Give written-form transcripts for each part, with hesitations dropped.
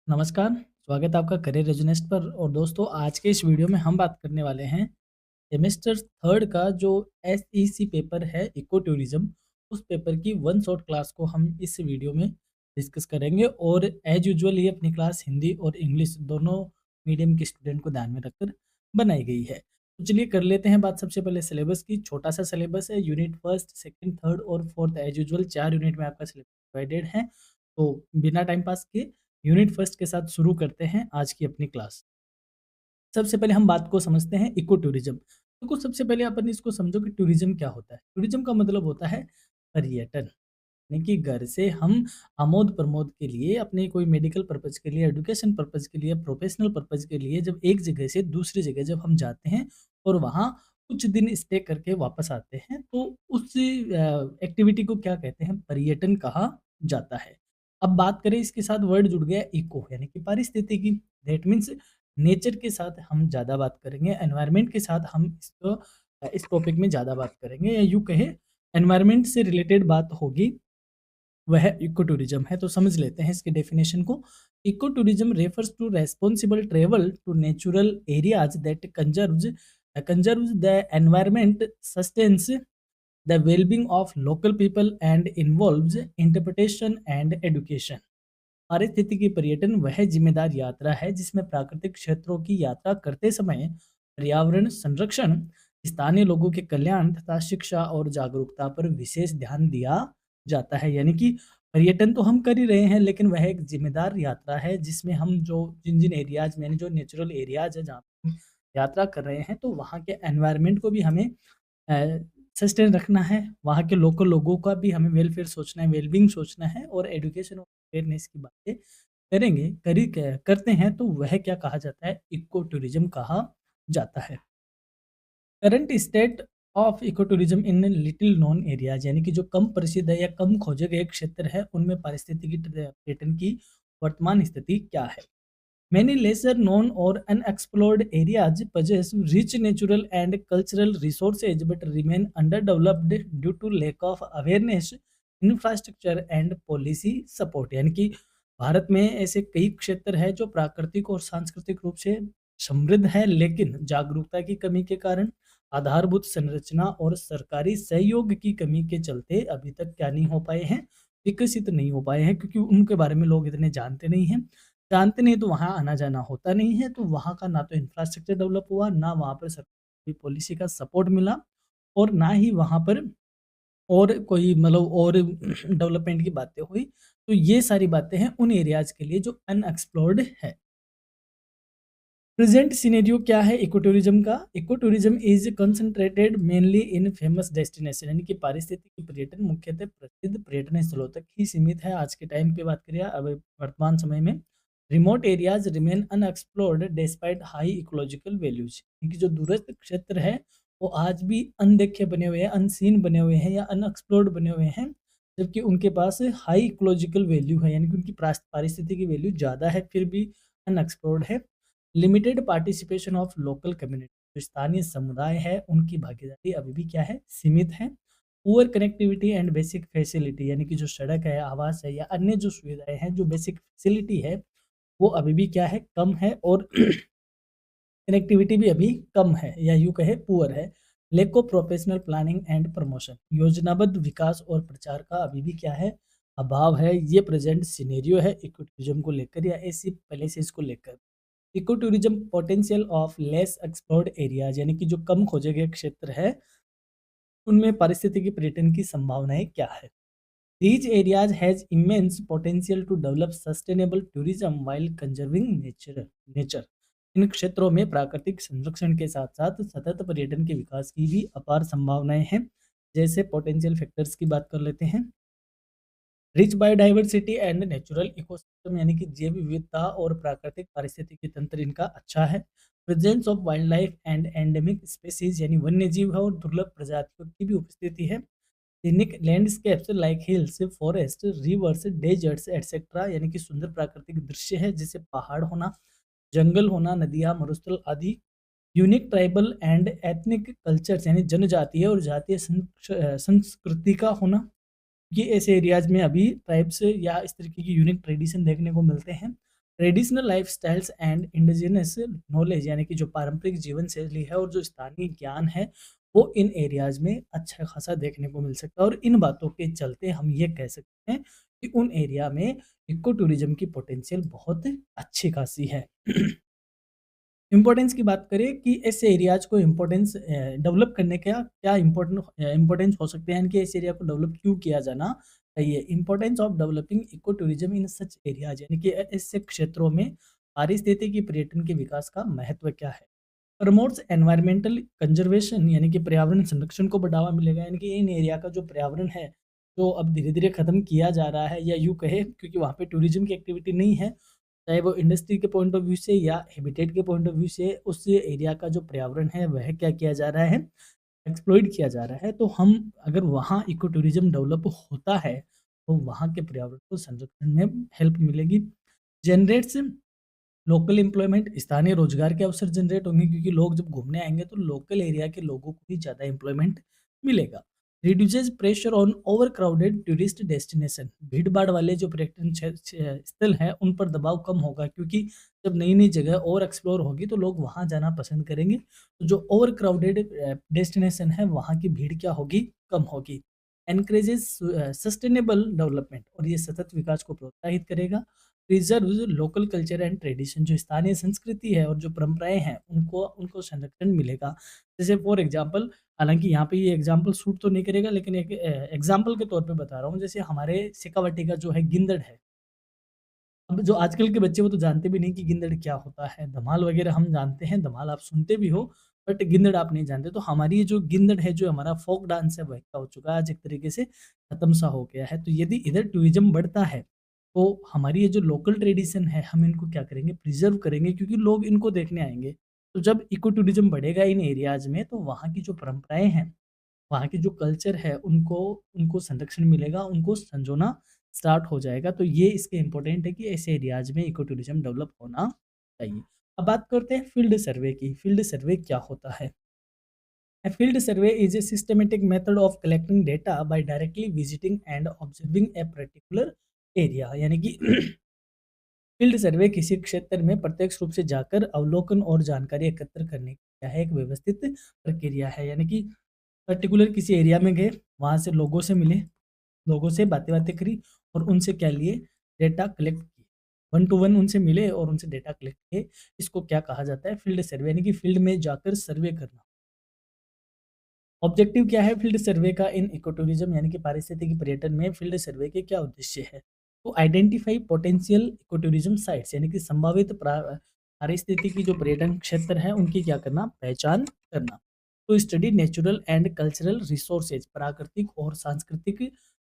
नमस्कार, स्वागत है आपका करियर रेज़ोनेस्ट पर। और दोस्तों, आज के इस वीडियो में हम बात करने वाले हैं सेमेस्टर 3 का जो एसईसी पेपर है इको टूरिज़्म, उस पेपर की वन शॉट क्लास को हम इस वीडियो में डिस्कस करेंगे। और एज़ यूजुअल ये अपनी क्लास हिंदी और इंग्लिश दोनों मीडियम के स्टूडेंट को ध्यान में रखकर बनाई गई है। तो चलिए कर लेते हैं बात सबसे पहले सिलेबस की। छोटा-सा सिलेबस है, यूनिट 1, 2, 3 और 4 एज़ यूजुअल 4 यूनिट में आपका सिलेबस डिवाइडेड है। तो बिना टाइम पास किए यूनिट फर्स्ट के साथ शुरू करते हैं आज की अपनी क्लास। सबसे पहले हम बात को समझते हैं इको टूरिज्म। तो सबसे पहले अपन इसको समझो कि टूरिज्म क्या होता है। टूरिज्म का मतलब होता है पर्यटन, यानी कि घर से हम आमोद प्रमोद के लिए, अपने कोई मेडिकल पर्पज के लिए, एजुकेशन पर्पज के लिए, प्रोफेशनल पर्पज के लिए जब एक जगह से दूसरी जगह जब हम जाते हैं और वहाँ कुछ दिन स्टे करके वापस आते हैं, तो उस एक्टिविटी को क्या कहते हैं, पर्यटन कहा जाता है। अब बात करें, इसके साथ वर्ड जुड़ गया इको, यानी कि पारिस्थितिकी। दैट मीन्स नेचर के साथ हम ज़्यादा बात करेंगे, एनवायरनमेंट के साथ हम इसको इस टॉपिक में ज़्यादा बात करेंगे, या यूँ कहें एनवायरनमेंट से रिलेटेड बात होगी, वह इको टूरिज्म है। तो समझ लेते हैं इसकी डेफिनेशन को। Eco tourism refers to responsible travel to natural areas that conserves the environment, sustains the wellbeing of local people and involves interpretation and education. पारिस्थितिकी पर्यटन वह जिम्मेदार यात्रा है जिसमें प्राकृतिक क्षेत्रों की यात्रा करते समय पर्यावरण संरक्षण, स्थानीय लोगों के कल्याण तथा शिक्षा और जागरूकता पर विशेष ध्यान दिया जाता है। यानी कि पर्यटन तो हम कर ही रहे हैं, लेकिन वह एक जिम्मेदार यात्रा है जिसमें हम जो जिन जिन एरियाज में, यानी जो नेचुरल एरियाज है जहाँ पे हम यात्रा कर रहे हैं, तो वहाँ के एनवायरनमेंट को भी हमें सस्टेन रखना है, वहाँ के लोकल लोगों का भी हमें वेलफेयर सोचना है, वेलबींग सोचना है, और एजुकेशन और अवेयरनेस की बातें करेंगे, करते हैं, तो वह क्या कहा जाता है, इको टूरिज्म कहा जाता है। Current state of eco tourism in little known areas, यानी कि जो कम प्रसिद्ध है या कम खोजे गए क्षेत्र है, उनमें पारिस्थितिकी पर्यटन की वर्तमान स्थिति क्या है। Many lesser known or unexplored areas possess rich natural and cultural resources but remain underdeveloped due to lack of awareness, infrastructure and policy support। यानी कि भारत में ऐसे कई क्षेत्र है जो प्राकृतिक और सांस्कृतिक रूप से समृद्ध है, लेकिन जागरूकता की कमी के कारण, आधारभूत संरचना और सरकारी सहयोग की कमी के चलते अभी तक क्या नहीं हो पाए हैं, विकसित नहीं हो पाए हैं, क्योंकि उनके बारे में लोग इतने जानते नहीं, तो वहाँ आना-जाना होता नहीं है, तो वहाँ का ना तो इंफ्रास्ट्रक्चर डेवलप हुआ, ना वहाँ पर सरकारी पॉलिसी का सपोर्ट मिला, और ना ही वहाँ पर और कोई मतलब और डेवलपमेंट की बातें हुई। तो ये सारी बातें हैं उन एरियाज़ के लिए जो अनएक्सप्लोर्ड है। प्रेज़ेंट सिनेरियो क्या है इको टूरिज़्म का? Eco tourism is concentrated mainly in famous destination, यानी कि पारिस्थितिकी पर्यटन मुख्यतः प्रसिद्ध पर्यटन स्थलों तक ही सीमित है। आज के टाइम पे बात करें, अब वर्तमान समय में remote areas remain unexplored despite high ecological values, यानी कि जो दूरस्थ क्षेत्र है, वो आज भी अनदेखे बने हुए हैं, अनसीन बने हुए हैं या अनएक्सप्लोर्ड बने हुए हैं, जबकि उनके पास हाई इकोलॉजिकल वैल्यू है, यानी कि उनकी पारिस्थितिकी वैल्यू ज़्यादा है, फिर भी अनएक्सप्लोर्ड है। Limited participation of local community, जो स्थानीय समुदाय है, उनकी भागीदारी अभी भी क्या है, सीमित है। Poor connectivity and basic facility, यानी कि जो सड़क है, आवास है या अन्य जो सुविधाएं हैं, जो बेसिक फैसिलिटी है, वो अभी भी क्या है, कम है, और कनेक्टिविटी भी अभी कम है, या यूँ कहे पुअर है। Lack of professional planning and promotion, योजनाबद्ध विकास और प्रचार का अभी भी क्या है, अभाव है। ये प्रेजेंट सिनेरियो है इको टूरिज्म को लेकर या ऐसी प्लेसेस को लेकर। Eco tourism potential of less explored areas, यानी कि जो कम खोजे गए क्षेत्र है, उनमें पारिस्थितिकी पर्यटन की संभावनाएं क्या है। These areas has immense potential to develop sustainable tourism while conserving nature. इन क्षेत्रों में प्राकृतिक संरक्षण के साथ साथ सतत पर्यटन के विकास की भी अपार संभावनाएं हैं। जैसे पोटेंशियल फैक्टर्स की बात कर लेते हैं। Rich biodiversity and natural ecosystem, यानी कि जैव विविधता और प्राकृतिक पारिस्थितिकी तंत्र इनका अच्छा है। Presence of wild life and endemic species, यानी वन्य जीव है और दुर्लभ प्रजातियों की भी उपस्थिति है। Scenic landscapes like hills, forest, rivers, deserts etcetera, यानी कि सुंदर प्राकृतिक दृश्य है, जैसे पहाड़ होना, जंगल होना, नदियाँ, मरुस्थल आदि। Unique tribal and ethnic cultures, यानी जनजातीय और जातीय संस्कृति का होना। ये ऐसे एरियाज़ में अभी ट्राइब्स या इस तरीके की यूनिक ट्रेडिशन देखने को मिलते हैं। Traditional lifestyles and indigenous knowledge यानी कि जो पारंपरिक जीवन शैली है और जो स्थानीय ज्ञान है, वो इन एरियाज़ में अच्छा खासा देखने को मिल सकता है और इन बातों के चलते हम ये कह सकते हैं कि उन एरिया में इको टूरिज़्म की पोटेंशियल बहुत अच्छी खासी है। इम्पोर्टेंस की बात करें कि ऐसे एरियाज़ को डेवलप करने का क्या इम्पोर्टेंस हो सकते हैं, यानी कि इस एरिया को डेवलप क्यों किया जाना चाहिए? Importance of developing eco tourism in such areas यानी कि ऐसे क्षेत्रों में पारिस्थितिकी पर्यटन के विकास का महत्व क्या है? प्रमोट्स एनवायरमेंटल कंजर्वेशन यानी कि पर्यावरण संरक्षण को बढ़ावा मिलेगा, यानी कि इन एरिया का जो पर्यावरण है, जो अब धीरे-धीरे खत्म किया जा रहा है या यूँ कहें क्योंकि वहाँ पे टूरिज़्म की एक्टिविटी नहीं है, चाहे वो इंडस्ट्री के पॉइंट ऑफ व्यू से या हैबिटेट के पॉइंट ऑफ व्यू से उस एरिया का जो पर्यावरण है वह क्या किया जा रहा है, एक्सप्लॉइट किया जा रहा है। तो हम अगर वहाँ इको टूरिज़्म डेवलप होता है, तो वहाँ के पर्यावरण को संरक्षण में हेल्प मिलेगी। जनरेट्स लोकल एम्प्लॉयमेंट स्थानीय रोजगार के अवसर जनरेट होंगे क्योंकि लोग जब घूमने आएँगे तो लोकल एरिया के लोगों को ही ज़्यादा एम्प्लॉयमेंट मिलेगा। Reduces pressure on overcrowded tourist destination भीड़-भाड़ वाले जो पर्यटन स्थल हैं उन पर दबाव कम होगा क्योंकि जब नई-नई जगह और एक्सप्लोर होगी तो लोग वहाँ जाना पसंद करेंगे। तो जो ओवरक्राउडेड डेस्टिनेशन है वहाँ की भीड़ क्या होगी? कम होगी। एनकरेजेस सस्टेनेबल डेवलपमेंट और ये सतत विकास को प्रोत्साहित करेगा। Preserves local culture and tradition जो स्थानीय संस्कृति है और जो परंपराएँ हैं, उनको उनको संरक्षण मिलेगा। जैसे फॉर एग्ज़ाम्पल हालाँकि यहाँ पे ये एग्ज़ाम्पल सूट तो नहीं करेगा लेकिन एक एग्ज़ाम्पल के तौर पे बता रहा हूँ, जैसे हमारे शेखावाटी का जो है गिंदड़ है। अब जो आजकल के बच्चे वो तो जानते भी नहीं कि गिंदड़ क्या होता है? धमाल वगैरह हम जानते हैं, धमाल आप सुनते भी हो, बट गिंदड़ आप नहीं जानते। तो हमारी ये जो गिंदड़ है, जो हमारा फ़ोक डांस है, वह क्या हो चुका है, आज एक तरीके से खत्म-सा हो गया है। तो यदि इधर टूरिज़्म बढ़ता है, तो हमारी ये जो लोकल ट्रेडिशन है, हम इनको क्या करेंगे, प्रिज़र्व करेंगे क्योंकि लोग इनको देखने आएँगे। तो जब इको टूरिज़्म बढ़ेगा इन एरियाज़ में, तो वहाँ की जो परंपराएँ हैं, वहाँ की जो कल्चर है उनको उनको संरक्षण मिलेगा, उनको संजोना स्टार्ट हो जाएगा। तो ये इसके इम्पोर्टेंट है कि ऐसे एरियाज़ में इको टूरिज़्म डेवलप होना चाहिए। अब बात करते हैं फील्ड सर्वे की। फील्ड सर्वे क्या होता है? A field survey is a systematic method of collecting data by directly visiting and observing a particular area यानी कि फील्ड सर्वे किसी क्षेत्र में प्रत्यक्ष रूप से जाकर अवलोकन और जानकारी एकत्र करने की क्या है, एक व्यवस्थित प्रक्रिया है। यानी कि पर्टिकुलर किसी एरिया में गए, वहाँ से लोगों से मिले, लोगों से बातें-वातें करी और उनसे क्या लिए, डेटा कलेक्ट किए। वन टू वन उनसे मिले और उनसे डेटा कलेक्ट किए। इसको क्या कहा जाता है? फील्ड सर्वे यानी कि फील्ड में जाकर सर्वे करना। ऑब्जेक्टिव क्या है फील्ड सर्वे का इन इकोटूरिज्म यानी कि पारिस्थितिकी पर्यटन में फील्ड सर्वे के क्या उद्देश्य है? तो आइडेंटिफाई पोटेंशियल इकोटूरिज्म साइट्स यानी कि संभावित पारिस्थितिकी जो पर्यटन क्षेत्र है उनकी क्या करना? पहचान करना। तो study natural and cultural resources प्राकृतिक और सांस्कृतिक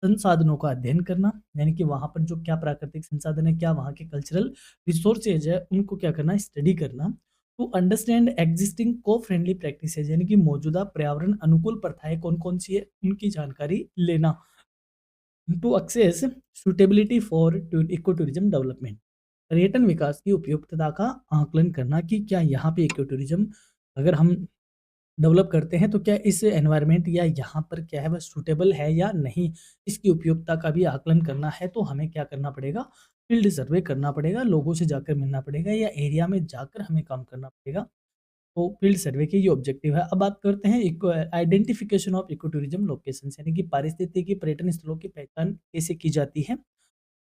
संसाधनों का अध्ययन करना, यानी कि वहाँ पर जो क्या प्राकृतिक संसाधन है, क्या वहाँ के कल्चरल रिसोर्सेज है, उनको क्या करना? स्टडी करना। टू अंडरस्टैंड एग्जिस्टिंग को फ्रेंडली प्रैक्टिसेज यानी कि मौजूदा पर्यावरण अनुकूल प्रथाएं कौन-कौन सी है, उनकी जानकारी लेना। To assess suitability for eco tourism development पर्यटन विकास की उपयुक्तता का आकलन करना कि क्या यहाँ पे इको टूरिज्म अगर हम डेवलप करते हैं तो क्या इस एनवायरनमेंट या यहाँ पर क्या है वह सूटेबल है या नहीं, इसकी उपयुक्तता का भी आकलन करना है तो हमें क्या करना पड़ेगा, फील्ड सर्वे करना पड़ेगा, लोगों से जाकर मिलना पड़ेगा या एरिया में जाकर हमें काम करना पड़ेगा। तो फील्ड सर्वे के ये ऑब्जेक्टिव है। अब बात करते हैं eco identification of eco tourism locations यानी कि पारिस्थितिकी पर्यटन स्थलों की पहचान कैसे की जाती है।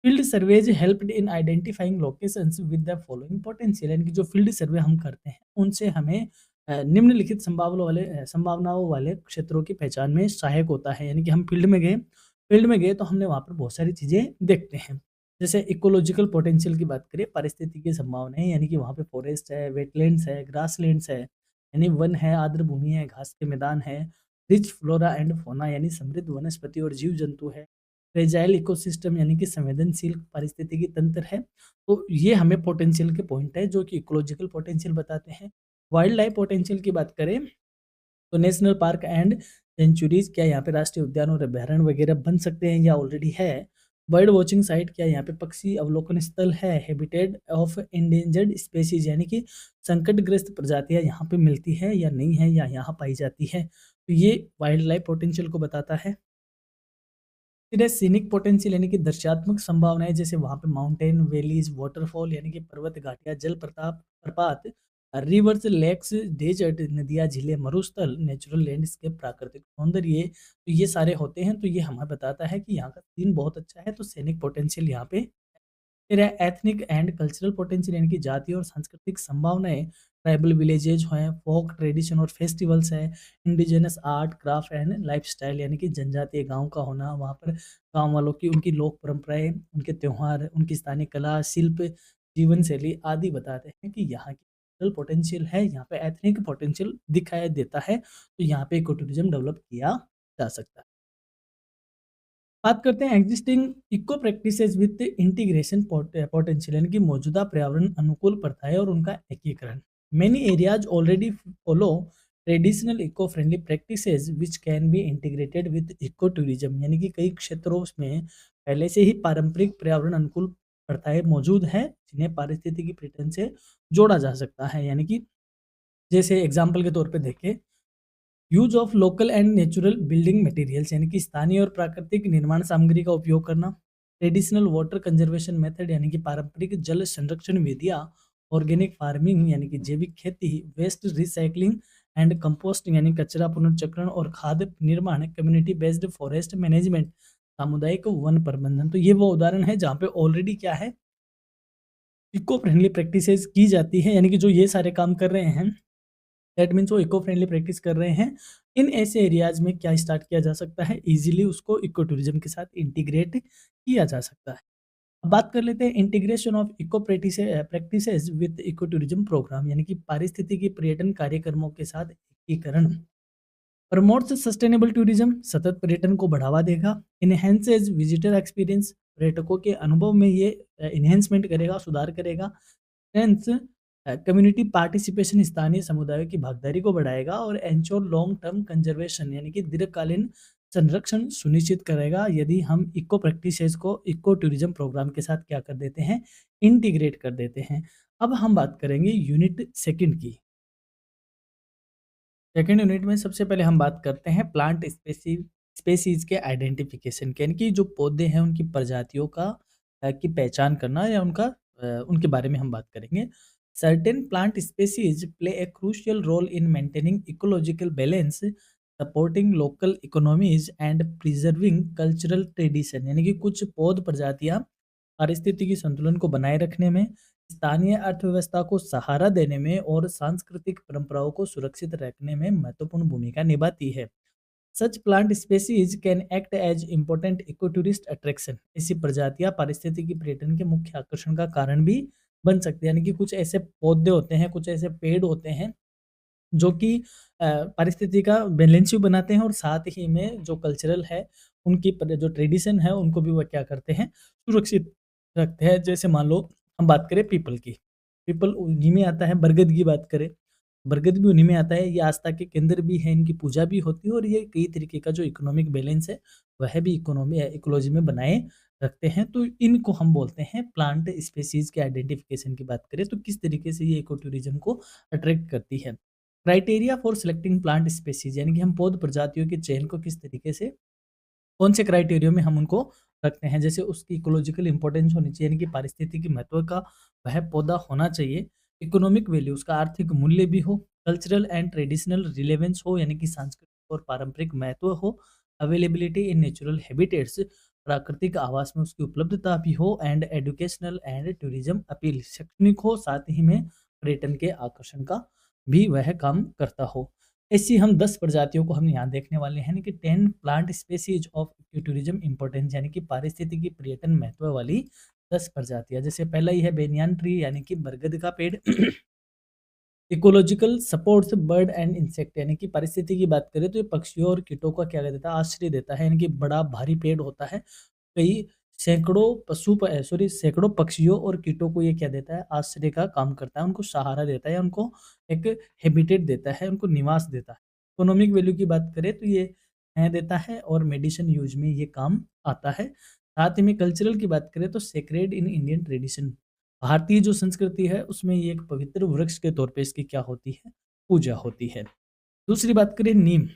Field surveys helped in identifying locations with the following potential यानी कि जो फील्ड सर्वे हम करते हैं उनसे हमें निम्नलिखित संभावनाओं वाले क्षेत्रों की पहचान में सहायक होता है। यानी कि हम फील्ड में गए तो हमने वहाँ पर बहुत सारी चीज़ें देखते हैं। जैसे इकोलॉजिकल पोटेंशियल की बात करें, पारिस्थितिकी संभावनाएँ यानी कि वहाँ पे फॉरेस्ट है, वेटलैंड्स है, ग्रासलैंड्स है, यानी वन है, आर्द्र भूमि है, घास के मैदान है, रिच फ्लोरा एंड फौना यानी समृद्ध वनस्पति और जीव-जंतु है। फ्रेजाइल इकोसिस्टम यानी कि संवेदनशील पारिस्थितिकी तंत्र है। तो ये हमें पोटेंशियल के पॉइंट है जो कि इकोलॉजिकल पोटेंशियल बताते हैं। वाइल्ड लाइफ पोटेंशियल की बात करें तो नेशनल पार्क एंड सेंचुरीज क्या यहाँ पे राष्ट्रीय उद्यान और अभयारण्य वगैरह बन सकते हैं या ऑलरेडी है। बर्ड वॉचिंग साइट क्या यहाँ पे पक्षी अवलोकन स्थल है। हैबिटेट ऑफ एंडेंजर्ड स्पेसीज यानी कि संकटग्रस्त प्रजातियां यहाँ पे मिलती है या नहीं है या यहाँ पाई जाती है। तो ये वाइल्ड लाइफ पोटेंशियल को बताता है। फिर है सीनिक पोटेंशियल यानी कि दृश्यात्मक संभावनाएँ, जैसे वहाँ पे माउंटेन, वैलीज़, वाटरफॉल यानी कि पर्वत घाटियाँ, जल प्रपात, रिवर्स, लेक्स, डेजर्ट, नदियाँ, झीलें, मरुस्थल, नेचुरल लैंडस्केप, प्राकृतिक सौंदर्य, तो ये सारे होते हैं। तो ये हमें बताता है कि यहाँ का सीन बहुत अच्छा है, तो सीनिक पोटेंशियल यहाँ पे। फिर है एथनिक एंड कल्चरल पोटेंशियल यानी कि जातीय और सांस्कृतिक संभावनाएँ, ट्राइबल विलेजेज हैं, फोक ट्रेडिशन और फेस्टिवल्स हैं, indigenous art, craft and lifestyle यानी कि जनजातीय गाँव का होना, वहाँ पर गाँव वालों की उनकी लोक परंपराएँ, उनके त्योहार, उनकी स्थानीय कला, शिल्प, जीवन शैली आदि बताते हैं कि यहाँ की कल्चरल पोटेंशियल है, यहाँ पे एथनिक पोटेंशियल दिखाई देता है, तो यहाँ पे इको टूरिज़्म डेवलप किया जा सकता है। बात करते हैं existing eco practices with integration potential यानी कि मौजूदा पर्यावरण अनुकूल प्रथाएं और उनका एकीकरण। Many areas already follow traditional eco friendly practices which can be integrated with eco tourism यानी कि कई क्षेत्रों में पहले से ही पारंपरिक पर्यावरण अनुकूल प्रथाएं मौजूद है, जिन्हें पारिस्थितिकी पर्यटन से जोड़ा जा सकता है। यानी कि जैसे एग्जाम्पल के तौर पे देखें, use of local and natural building materials यानी कि स्थानीय और प्राकृतिक निर्माण सामग्री का उपयोग करना, ट्रेडिशनल वाटर कंजर्वेशन मेथड यानी कि पारंपरिक जल संरक्षण विधियाँ, ऑर्गेनिक फार्मिंग यानी कि जैविक खेती, वेस्ट रिसाइकलिंग एंड कंपोस्टिंग यानी कचरा पुनर्चक्रण और खाद्य निर्माण, कम्युनिटी बेस्ड फॉरेस्ट मैनेजमेंट, सामुदायिक वन प्रबंधन। तो ये वो उदाहरण है जहाँ पे ऑलरेडी क्या है, इको फ्रेंडली प्रैक्टिसेस की जाती है, यानी कि जो ये सारे काम कर रहे हैं, दैट मीन्स वो इको फ्रेंडली प्रैक्टिस कर रहे हैं। इन ऐसे एरियाज़ में क्या स्टार्ट किया जा सकता है, ईज़िली उसको इको टूरिज़्म के साथ इंटीग्रेट किया जा सकता है। अब बात कर लेते हैं integration of eco practices with eco tourism programme यानी कि पारिस्थितिकी पर्यटन कार्यक्रमों के साथ एकीकरण। प्रमोट्स सस्टेनेबल टूरिज्म, सतत पर्यटन को बढ़ावा देगा। इनहेंसेस विजिटर एक्सपीरियंस, पर्यटकों के अनुभव में ये इन्हेंसमेंट करेगा, सुधार करेगा। हेंस कम्युनिटी पार्टिसिपेशन, स्थानीय समुदायों की भागीदारी को बढ़ाएगा और एंश्योर लॉन्ग टर्म कंजर्वेशन यानी कि दीर्घकालीन संरक्षण सुनिश्चित करेगा, यदि हम इको प्रैक्टिसेस को इको टूरिज्म प्रोग्राम के साथ क्या कर देते हैं, इंटीग्रेट कर देते हैं। अब हम बात करेंगे यूनिट सेकंड की। सेकंड यूनिट में सबसे पहले हम बात करते हैं प्लांट स्पेसीज के आइडेंटिफिकेशन के, यानी कि जो पौधे हैं उनकी प्रजातियों का की पहचान करना या उनके बारे में हम बात करेंगे। Certain plant species play a crucial role in maintaining ecological balance, supporting local economies and preserving cultural tradition, यानी कि कुछ पौध प्रजातियां पारिस्थितिकी संतुलन को बनाए रखने में, स्थानीय अर्थव्यवस्था को सहारा देने में और सांस्कृतिक परंपराओं को सुरक्षित रखने में महत्वपूर्ण भूमिका निभाती है। Such plant species can act as important eco tourist attraction, ऐसी प्रजातियां पारिस्थितिकी पर्यटन के मुख्य आकर्षण का कारण भी बन सकते हैं। यानी कि कुछ ऐसे पौधे होते हैं, कुछ ऐसे पेड़ होते हैं जो कि परिस्थिति का बैलेंस भी बनाते हैं और साथ ही में जो कल्चरल है, उनकी जो ट्रेडिशन है, उनको भी वो क्या करते हैं, सुरक्षित रखते हैं। जैसे मान लो हम बात करें पीपल की, पीपल उन्हीं में आता है। बरगद की बात करें, बरगद भी उन्हीं में आता है। ये आस्था के केंद्र भी है, इनकी पूजा भी होती है और ये कई तरीके का जो इकोनॉमिक बैलेंस है, वह भी इकोलॉजी में बनाए रखते हैं। तो इनको हम बोलते हैं प्लांट स्पेसीज के आइडेंटिफिकेशन की बात करें तो किस तरीके से ये इको टूरिज्म को अट्रैक्ट करती है। Criteria for selecting plant species यानी कि हम पौध प्रजातियों के चयन को किस तरीके से, कौन से क्राइटेरिया में हम उनको रखते हैं। जैसे उसकी इकोलॉजिकल इंपॉर्टेंस होनी चाहिए, यानी कि पारिस्थितिकी महत्व का वह पौधा होना चाहिए। इकोनॉमिक वैल्यू, उसका आर्थिक मूल्य भी हो। कल्चरल एंड ट्रेडिशनल रिलेवेंस हो, यानी कि सांस्कृतिक और पारंपरिक महत्व हो। अवेलेबिलिटी इन नेचुरल हैबिटेट्स, प्राकृतिक आवास में उसकी उपलब्धता भी हो। And educational and tourism appeal, शैक्षणिक हो, साथ ही में पर्यटन के आकर्षण का भी वह काम करता हो। ऐसी हम 10 प्रजातियों को हम यहाँ देखने वाले हैं, यानी कि 10 plant species of ecotourism importance, यानी कि पारिस्थितिकी पर्यटन महत्व वाली 10 प्रजातियां। जैसे पहला ही है बेनियान ट्री यानी कि बरगद का पेड़। Ecological supports bird and insect, यानी कि परिस्थिति की बात करें तो ये पक्षियों और कीटों का क्या कर देता है, आश्रय देता है। यानी कि बड़ा भारी पेड़ होता है, कई सैकड़ों पक्षियों और कीटों को ये क्या देता है, आश्रय का काम करता है, उनको सहारा देता है, उनको एक हैबिटेट देता है, उनको निवास देता है। इकोनॉमिक वैल्यू की बात करें तो ये देता है और मेडिसिन यूज में ये काम आता है। साथ ही में कल्चरल की बात करें तो सेक्रेड इन इंडियन ट्रेडिशन, भारतीय जो संस्कृति है उसमें ये एक पवित्र वृक्ष के तौर पे इसकी क्या होती है, पूजा होती है। दूसरी बात करें नीम,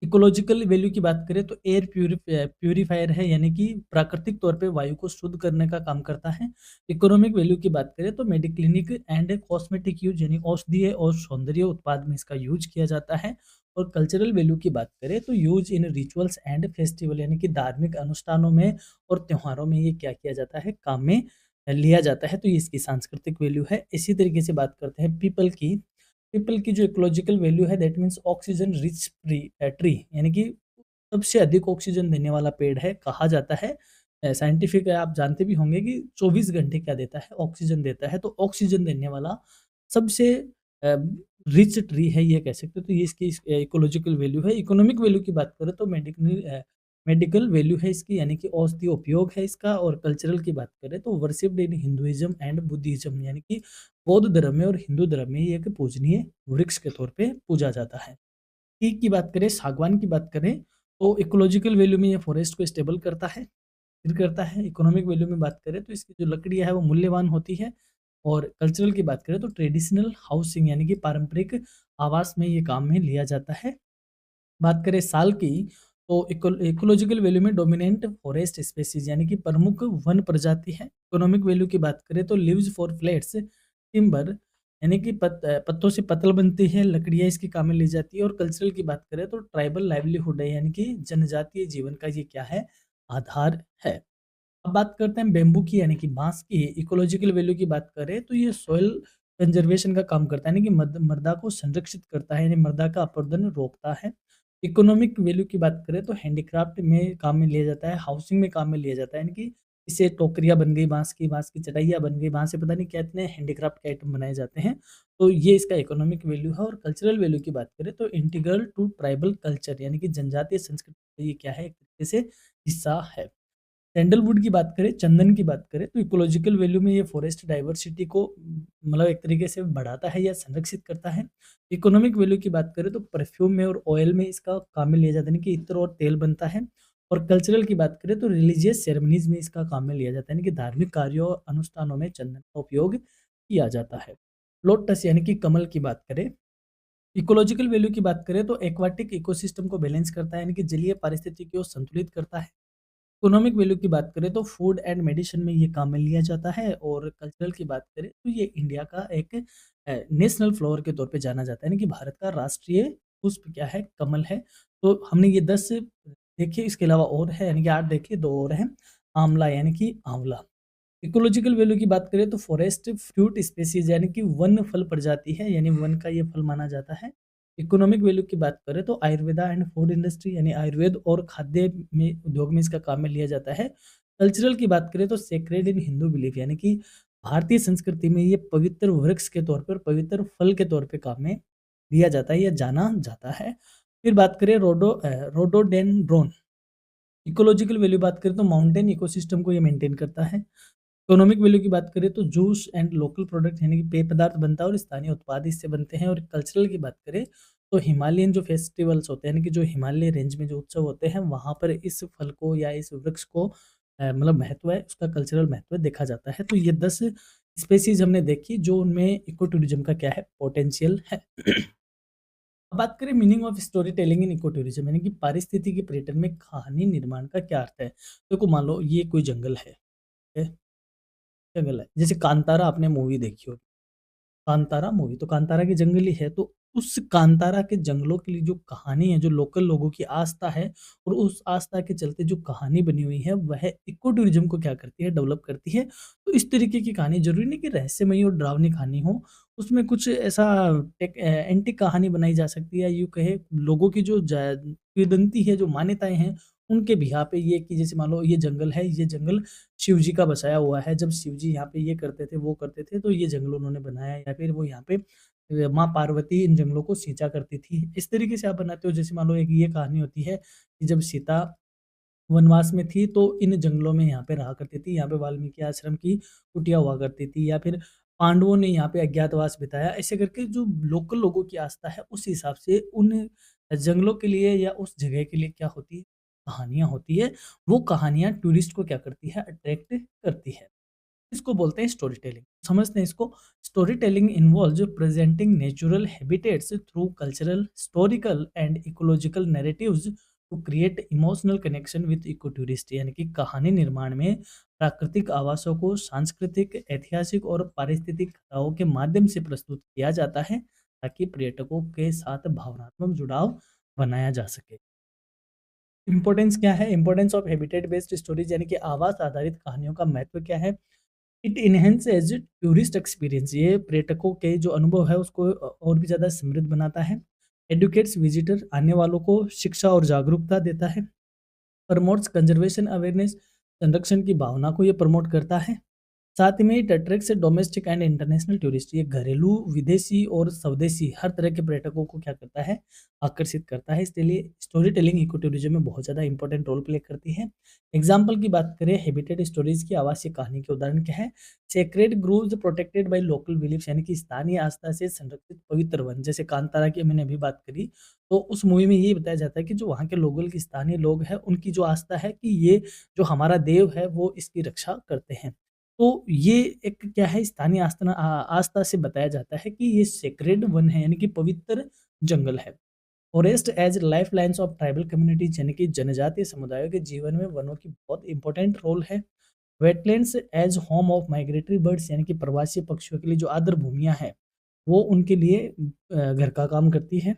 इकोलॉजिकल वैल्यू की बात करें तो एयर प्यूरीफायर है, यानी कि प्राकृतिक तौर पे वायु को शुद्ध करने का काम करता है। इकोनॉमिक वैल्यू की बात करें तो मेडिक्लिनिक एंड कॉस्मेटिक यूज, यानी औषधीय और सौंदर्य उत्पाद में इसका यूज किया जाता है। और कल्चरल वैल्यू की बात करें तो use in rituals and festival, यानी कि धार्मिक अनुष्ठानों में और त्योहारों में ये क्या किया जाता है, काम में लिया जाता है। तो ये इसकी सांस्कृतिक वैल्यू है। इसी तरीके से बात करते हैं पीपल की जो इकोलॉजिकल वैल्यू है, that means oxygen rich tree, यानी कि सबसे अधिक ऑक्सीजन देने वाला पेड़ है कहा जाता है। साइंटिफिक है, आप जानते भी होंगे कि 24 घंटे क्या देता है, ऑक्सीजन देता है। तो ऑक्सीजन देने वाला सबसे रिच ट्री है, ये कह सकते हो। तो ये इसकी इकोलॉजिकल वैल्यू है। इकोनॉमिक वैल्यू की बात करें तो मेडिकल वैल्यू है इसकी, यानी कि औषधीय उपयोग है इसका। और कल्चरल की बात करें तो worshipped in Hinduism and Buddhism, यानी कि बौद्ध धर्म में और हिंदू धर्म में ये एक पूजनीय वृक्ष के तौर पे पूजा जाता है। टीक की बात करें, सागवान की बात करें तो इकोलॉजिकल वैल्यू में ये फॉरेस्ट को स्टेबल करता है, स्थिर करता है। इकोनॉमिक वैल्यू में बात करें तो इसकी जो लकड़ियाँ है वो मूल्यवान होती है। और कल्चरल की बात करें तो ट्रेडिशनल हाउसिंग, यानी कि पारंपरिक आवास में ये काम में लिया जाता है। बात करें साल की तो इकोलॉजिकल वैल्यू में डोमिनेंट फॉरेस्ट स्पेसीज, यानी कि प्रमुख वन प्रजाति है। इकोनॉमिक वैल्यू की बात करें तो लीव्स फॉर फ्लैट्स टिम्बर, यानी कि पत्तों से पतल बनती है, लकड़ियाँ इसकी काम में ली जाती है। और कल्चरल की बात करें तो ट्राइबल लाइवलीहुड है, यानी कि जनजातीय जीवन का ये क्या है, आधार है। अब बात करते हैं बेम्बू की, यानी कि बाँस की इकोलॉजिकल वैल्यू की बात करें तो ये सॉइल कंजर्वेशन का काम करता है, यानी कि मृदा को संरक्षित करता है, यानी मृदा का अपरदन रोकता है। इकोनॉमिक वैल्यू की बात करें तो हैंडीक्राफ्ट में काम में लिया जाता है, हाउसिंग में काम में लिया जाता है, यानी कि इससे टोकरियाँ बन गई बाँस की चटाइयाँ बन गई, बाँस से पता नहीं क्या इतने हैंडीक्राफ्ट के आइटम बनाए जाते हैं। तो ये इसका इकोनॉमिक वैल्यू है। और कल्चरल वैल्यू की बात करें तो इंटीग्रल टू ट्राइबल कल्चर, यानी कि जनजातीय संस्कृति का ये क्या है, एक तरीके से हिस्सा है। सैंडलवुड की बात करें, चंदन की बात करें तो इकोलॉजिकल वैल्यू में ये फॉरेस्ट डाइवर्सिटी को मतलब एक तरीके से बढ़ाता है या संरक्षित करता है। इकोनॉमिक वैल्यू की बात करें तो परफ्यूम में और ऑयल में इसका काम में लिया जाता है, यानी कि इत्र और तेल बनता है। और कल्चरल की बात करें तो रिलीजियस सेरेमनीज में इसका काम में लिया जाता है, यानी कि धार्मिक कार्यों और अनुष्ठानों में चंदन का उपयोग किया जाता है। लोटस, यानी कि कमल की बात करें, इकोलॉजिकल वैल्यू की बात करें तो एक्वाटिक इकोसिस्टम को बैलेंस करता है, यानी कि जलीय पारिस्थितिकी को संतुलित करता है। इकोनॉमिक वैल्यू की बात करें तो फूड एंड मेडिसिन में ये काम में लिया जाता है। और कल्चरल की बात करें तो ये इंडिया का एक नेशनल फ्लावर के तौर पे जाना जाता है, यानी कि भारत का राष्ट्रीय पुष्प क्या है, कमल है। तो हमने ये 10 देखे, इसके अलावा और है, यानी कि 8 देखे, 2 और हैं। आंवला, यानी कि आंवला। इकोलॉजिकल वैल्यू की बात करें तो फॉरेस्ट फ्रूट स्पेसीज, यानी कि वन फल प्रजाति है, यानी वन का ये फल माना जाता है। इकोनॉमिक वैल्यू की बात करें तो आयुर्वेदा एंड फूड इंडस्ट्री, यानी आयुर्वेद और खाद्य में उद्योग में इसका काम में लिया जाता है। कल्चरल की बात करें तो सेक्रेड इन हिंदू बिलीफ, यानी कि भारतीय संस्कृति में ये पवित्र वृक्ष के तौर पर, पवित्र फल के तौर पे काम में लिया जाता है या जाना जाता है। फिर बात करें रोडोडेंड्रोन, इकोलॉजिकल वैल्यू बात करें तो माउंटेन इकोसिस्टम को ये मेंटेन करता है। इकोनॉमिक वैल्यू की बात करें तो जूस एंड लोकल प्रोडक्ट, यानी कि पेय पदार्थ बनता है और स्थानीय उत्पाद इससे बनते हैं। और कल्चरल की बात करें तो हिमालयन जो फेस्टिवल्स होते हैं, यानी कि जो हिमालय रेंज में जो उत्सव होते हैं, वहाँ पर इस फल को या इस वृक्ष को मतलब महत्व है, उसका कल्चरल महत्व देखा जाता है। तो ये 10 स्पेसीज हमने देखी जो उनमें इको टूरिज्म का क्या है, पोटेंशियल है। अब बात करें meaning of story telling in eco tourism, यानी कि पारिस्थितिकी पर्यटन में कहानी निर्माण का क्या अर्थ है। देखो मान लो ये कोई जंगल है, ठीक है? जंगल है, जैसे कांतारा आपने मूवी देखी हो, कांतारा मूवी, तो कांतारा की जंगल ही है। तो उस कांतारा के जंगलों के लिए जो कहानी है, जो लोकल लोगों की आस्था है, और उस आस्था के चलते जो कहानी बनी हुई है, वह इको टूरिज्म को क्या करती है, डेवलप करती है। तो इस तरीके की कहानी ज़रूरी नहीं कि रहस्यमयी और डरावनी कहानी हो, उसमें कुछ ऐसा एंटी कहानी बनाई जा सकती है, यूँ कहें लोगों की जो किंवदंती है, जो मान्यताएँ हैं, उनके बिहा पे ये कि जैसे मान लो ये जंगल है, ये जंगल शिव जी का बसाया हुआ है। जब शिव जी यहाँ पे ये करते थे, वो करते थे, तो ये जंगल उन्होंने बनाया, या फिर वो यहाँ पे माँ पार्वती इन जंगलों को सिंचा करती थी। इस तरीके से आप बनाते हो। जैसे मान लो एक ये कहानी होती है कि जब सीता वनवास में थी तो इन जंगलों में यहाँ पे रहा करती थी, यहाँ पे वाल्मीकि आश्रम की कुटिया हुआ करती थी, या फिर पांडवों ने यहाँ पे अज्ञातवास बिताया। ऐसे करके जो लोकल लोगों की आस्था है, उस हिसाब से उन जंगलों के लिए या उस जगह के लिए क्या होती है, कहानियाँ होती है। वो कहानियाँ टूरिस्ट को क्या करती है, अट्रैक्ट करती है। इसको बोलते हैं स्टोरी टेलिंग। समझते हैं इसको। Story telling involves presenting natural habitats through cultural, historical and ecological narratives to create emotional connection with eco tourist. यानी कि कहानी निर्माण में प्राकृतिक आवासों को सांस्कृतिक, ऐतिहासिक और पारिस्थितिक कथाओं के माध्यम से प्रस्तुत किया जाता है ताकि पर्यटकों के साथ भावनात्मक जुड़ाव बनाया जा सके। इम्पोर्टेंस क्या है? Importance of habitat based stories यानी कि आवास आधारित कहानियों का महत्व क्या है? It enhances tourist experience. ये पर्यटकों के जो अनुभव है उसको और भी ज़्यादा समृद्ध बनाता है। एडुकेट्स विजिटर, आने वालों को शिक्षा और जागरूकता देता है। प्रमोट्स कंजर्वेशन अवेयरनेस, संरक्षण की भावना को ये प्रमोट करता है। साथ में it attracts domestic and international tourist. ये घरेलू, विदेशी और स्वदेशी हर तरह के पर्यटकों को क्या करता है? आकर्षित करता है। इसलिए स्टोरी टेलिंग इको टूरिज्म में बहुत ज़्यादा इंपॉर्टेंट रोल प्ले करती है। एग्जाम्पल की बात करें, हैबिटेट स्टोरीज की आवासीय कहानी के उदाहरण क्या है? Sacred groves protected by local beliefs, यानी कि स्थानीय आस्था से संरक्षित पवित्र वन। जैसे कांतारा की मैंने अभी बात करी, तो उस मूवी में ये बताया जाता है कि जो वहाँ के लोकल की स्थानीय लोग हैं उनकी जो आस्था है कि ये जो हमारा देव है वो इसकी रक्षा करते हैं। तो ये एक क्या है, स्थानीय आस्था से बताया जाता है कि ये सेक्रेड वन है, यानी कि पवित्र जंगल है। Forest as life lines of tribal communities, यानी कि जनजातीय समुदायों के जीवन में वनों की बहुत इंपॉर्टेंट रोल है। Wetlands age home of migratory birds, यानी कि प्रवासी पक्षियों के लिए जो आर्द्र भूमियां हैं वो उनके लिए घर का काम करती है।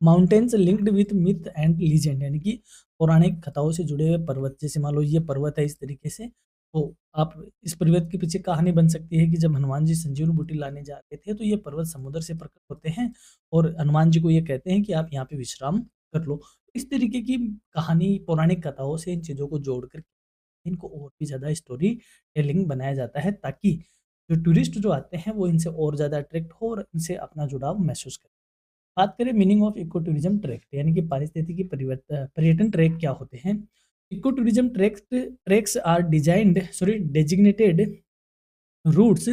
Mountains linked with myth and legend, यानी कि पौराणिक कथाओं से जुड़े हुए पर्वत। जैसे मान लो ये पर्वत है इस तरीके से, तो आप इस पर्वत के पीछे कहानी बन सकती है कि जब हनुमान जी संजीवनी बूटी लाने जा रहे थे तो ये पर्वत समुद्र से प्रकट होते हैं और हनुमान जी को ये कहते हैं कि आप यहाँ पे विश्राम कर लो। इस तरीके की कहानी पौराणिक कथाओं से इन चीज़ों को जोड़कर इनको और भी ज़्यादा स्टोरी टेलिंग बनाया जाता है ताकि जो टूरिस्ट जो आते हैं वो इनसे और ज़्यादा अट्रैक्ट हो और इनसे अपना जुड़ाव महसूस करें। बात करें meaning of eco tourism track, यानी कि पारिस्थितिकी पर्यटन ट्रैक क्या होते हैं? Eco tourism tracks are designated routes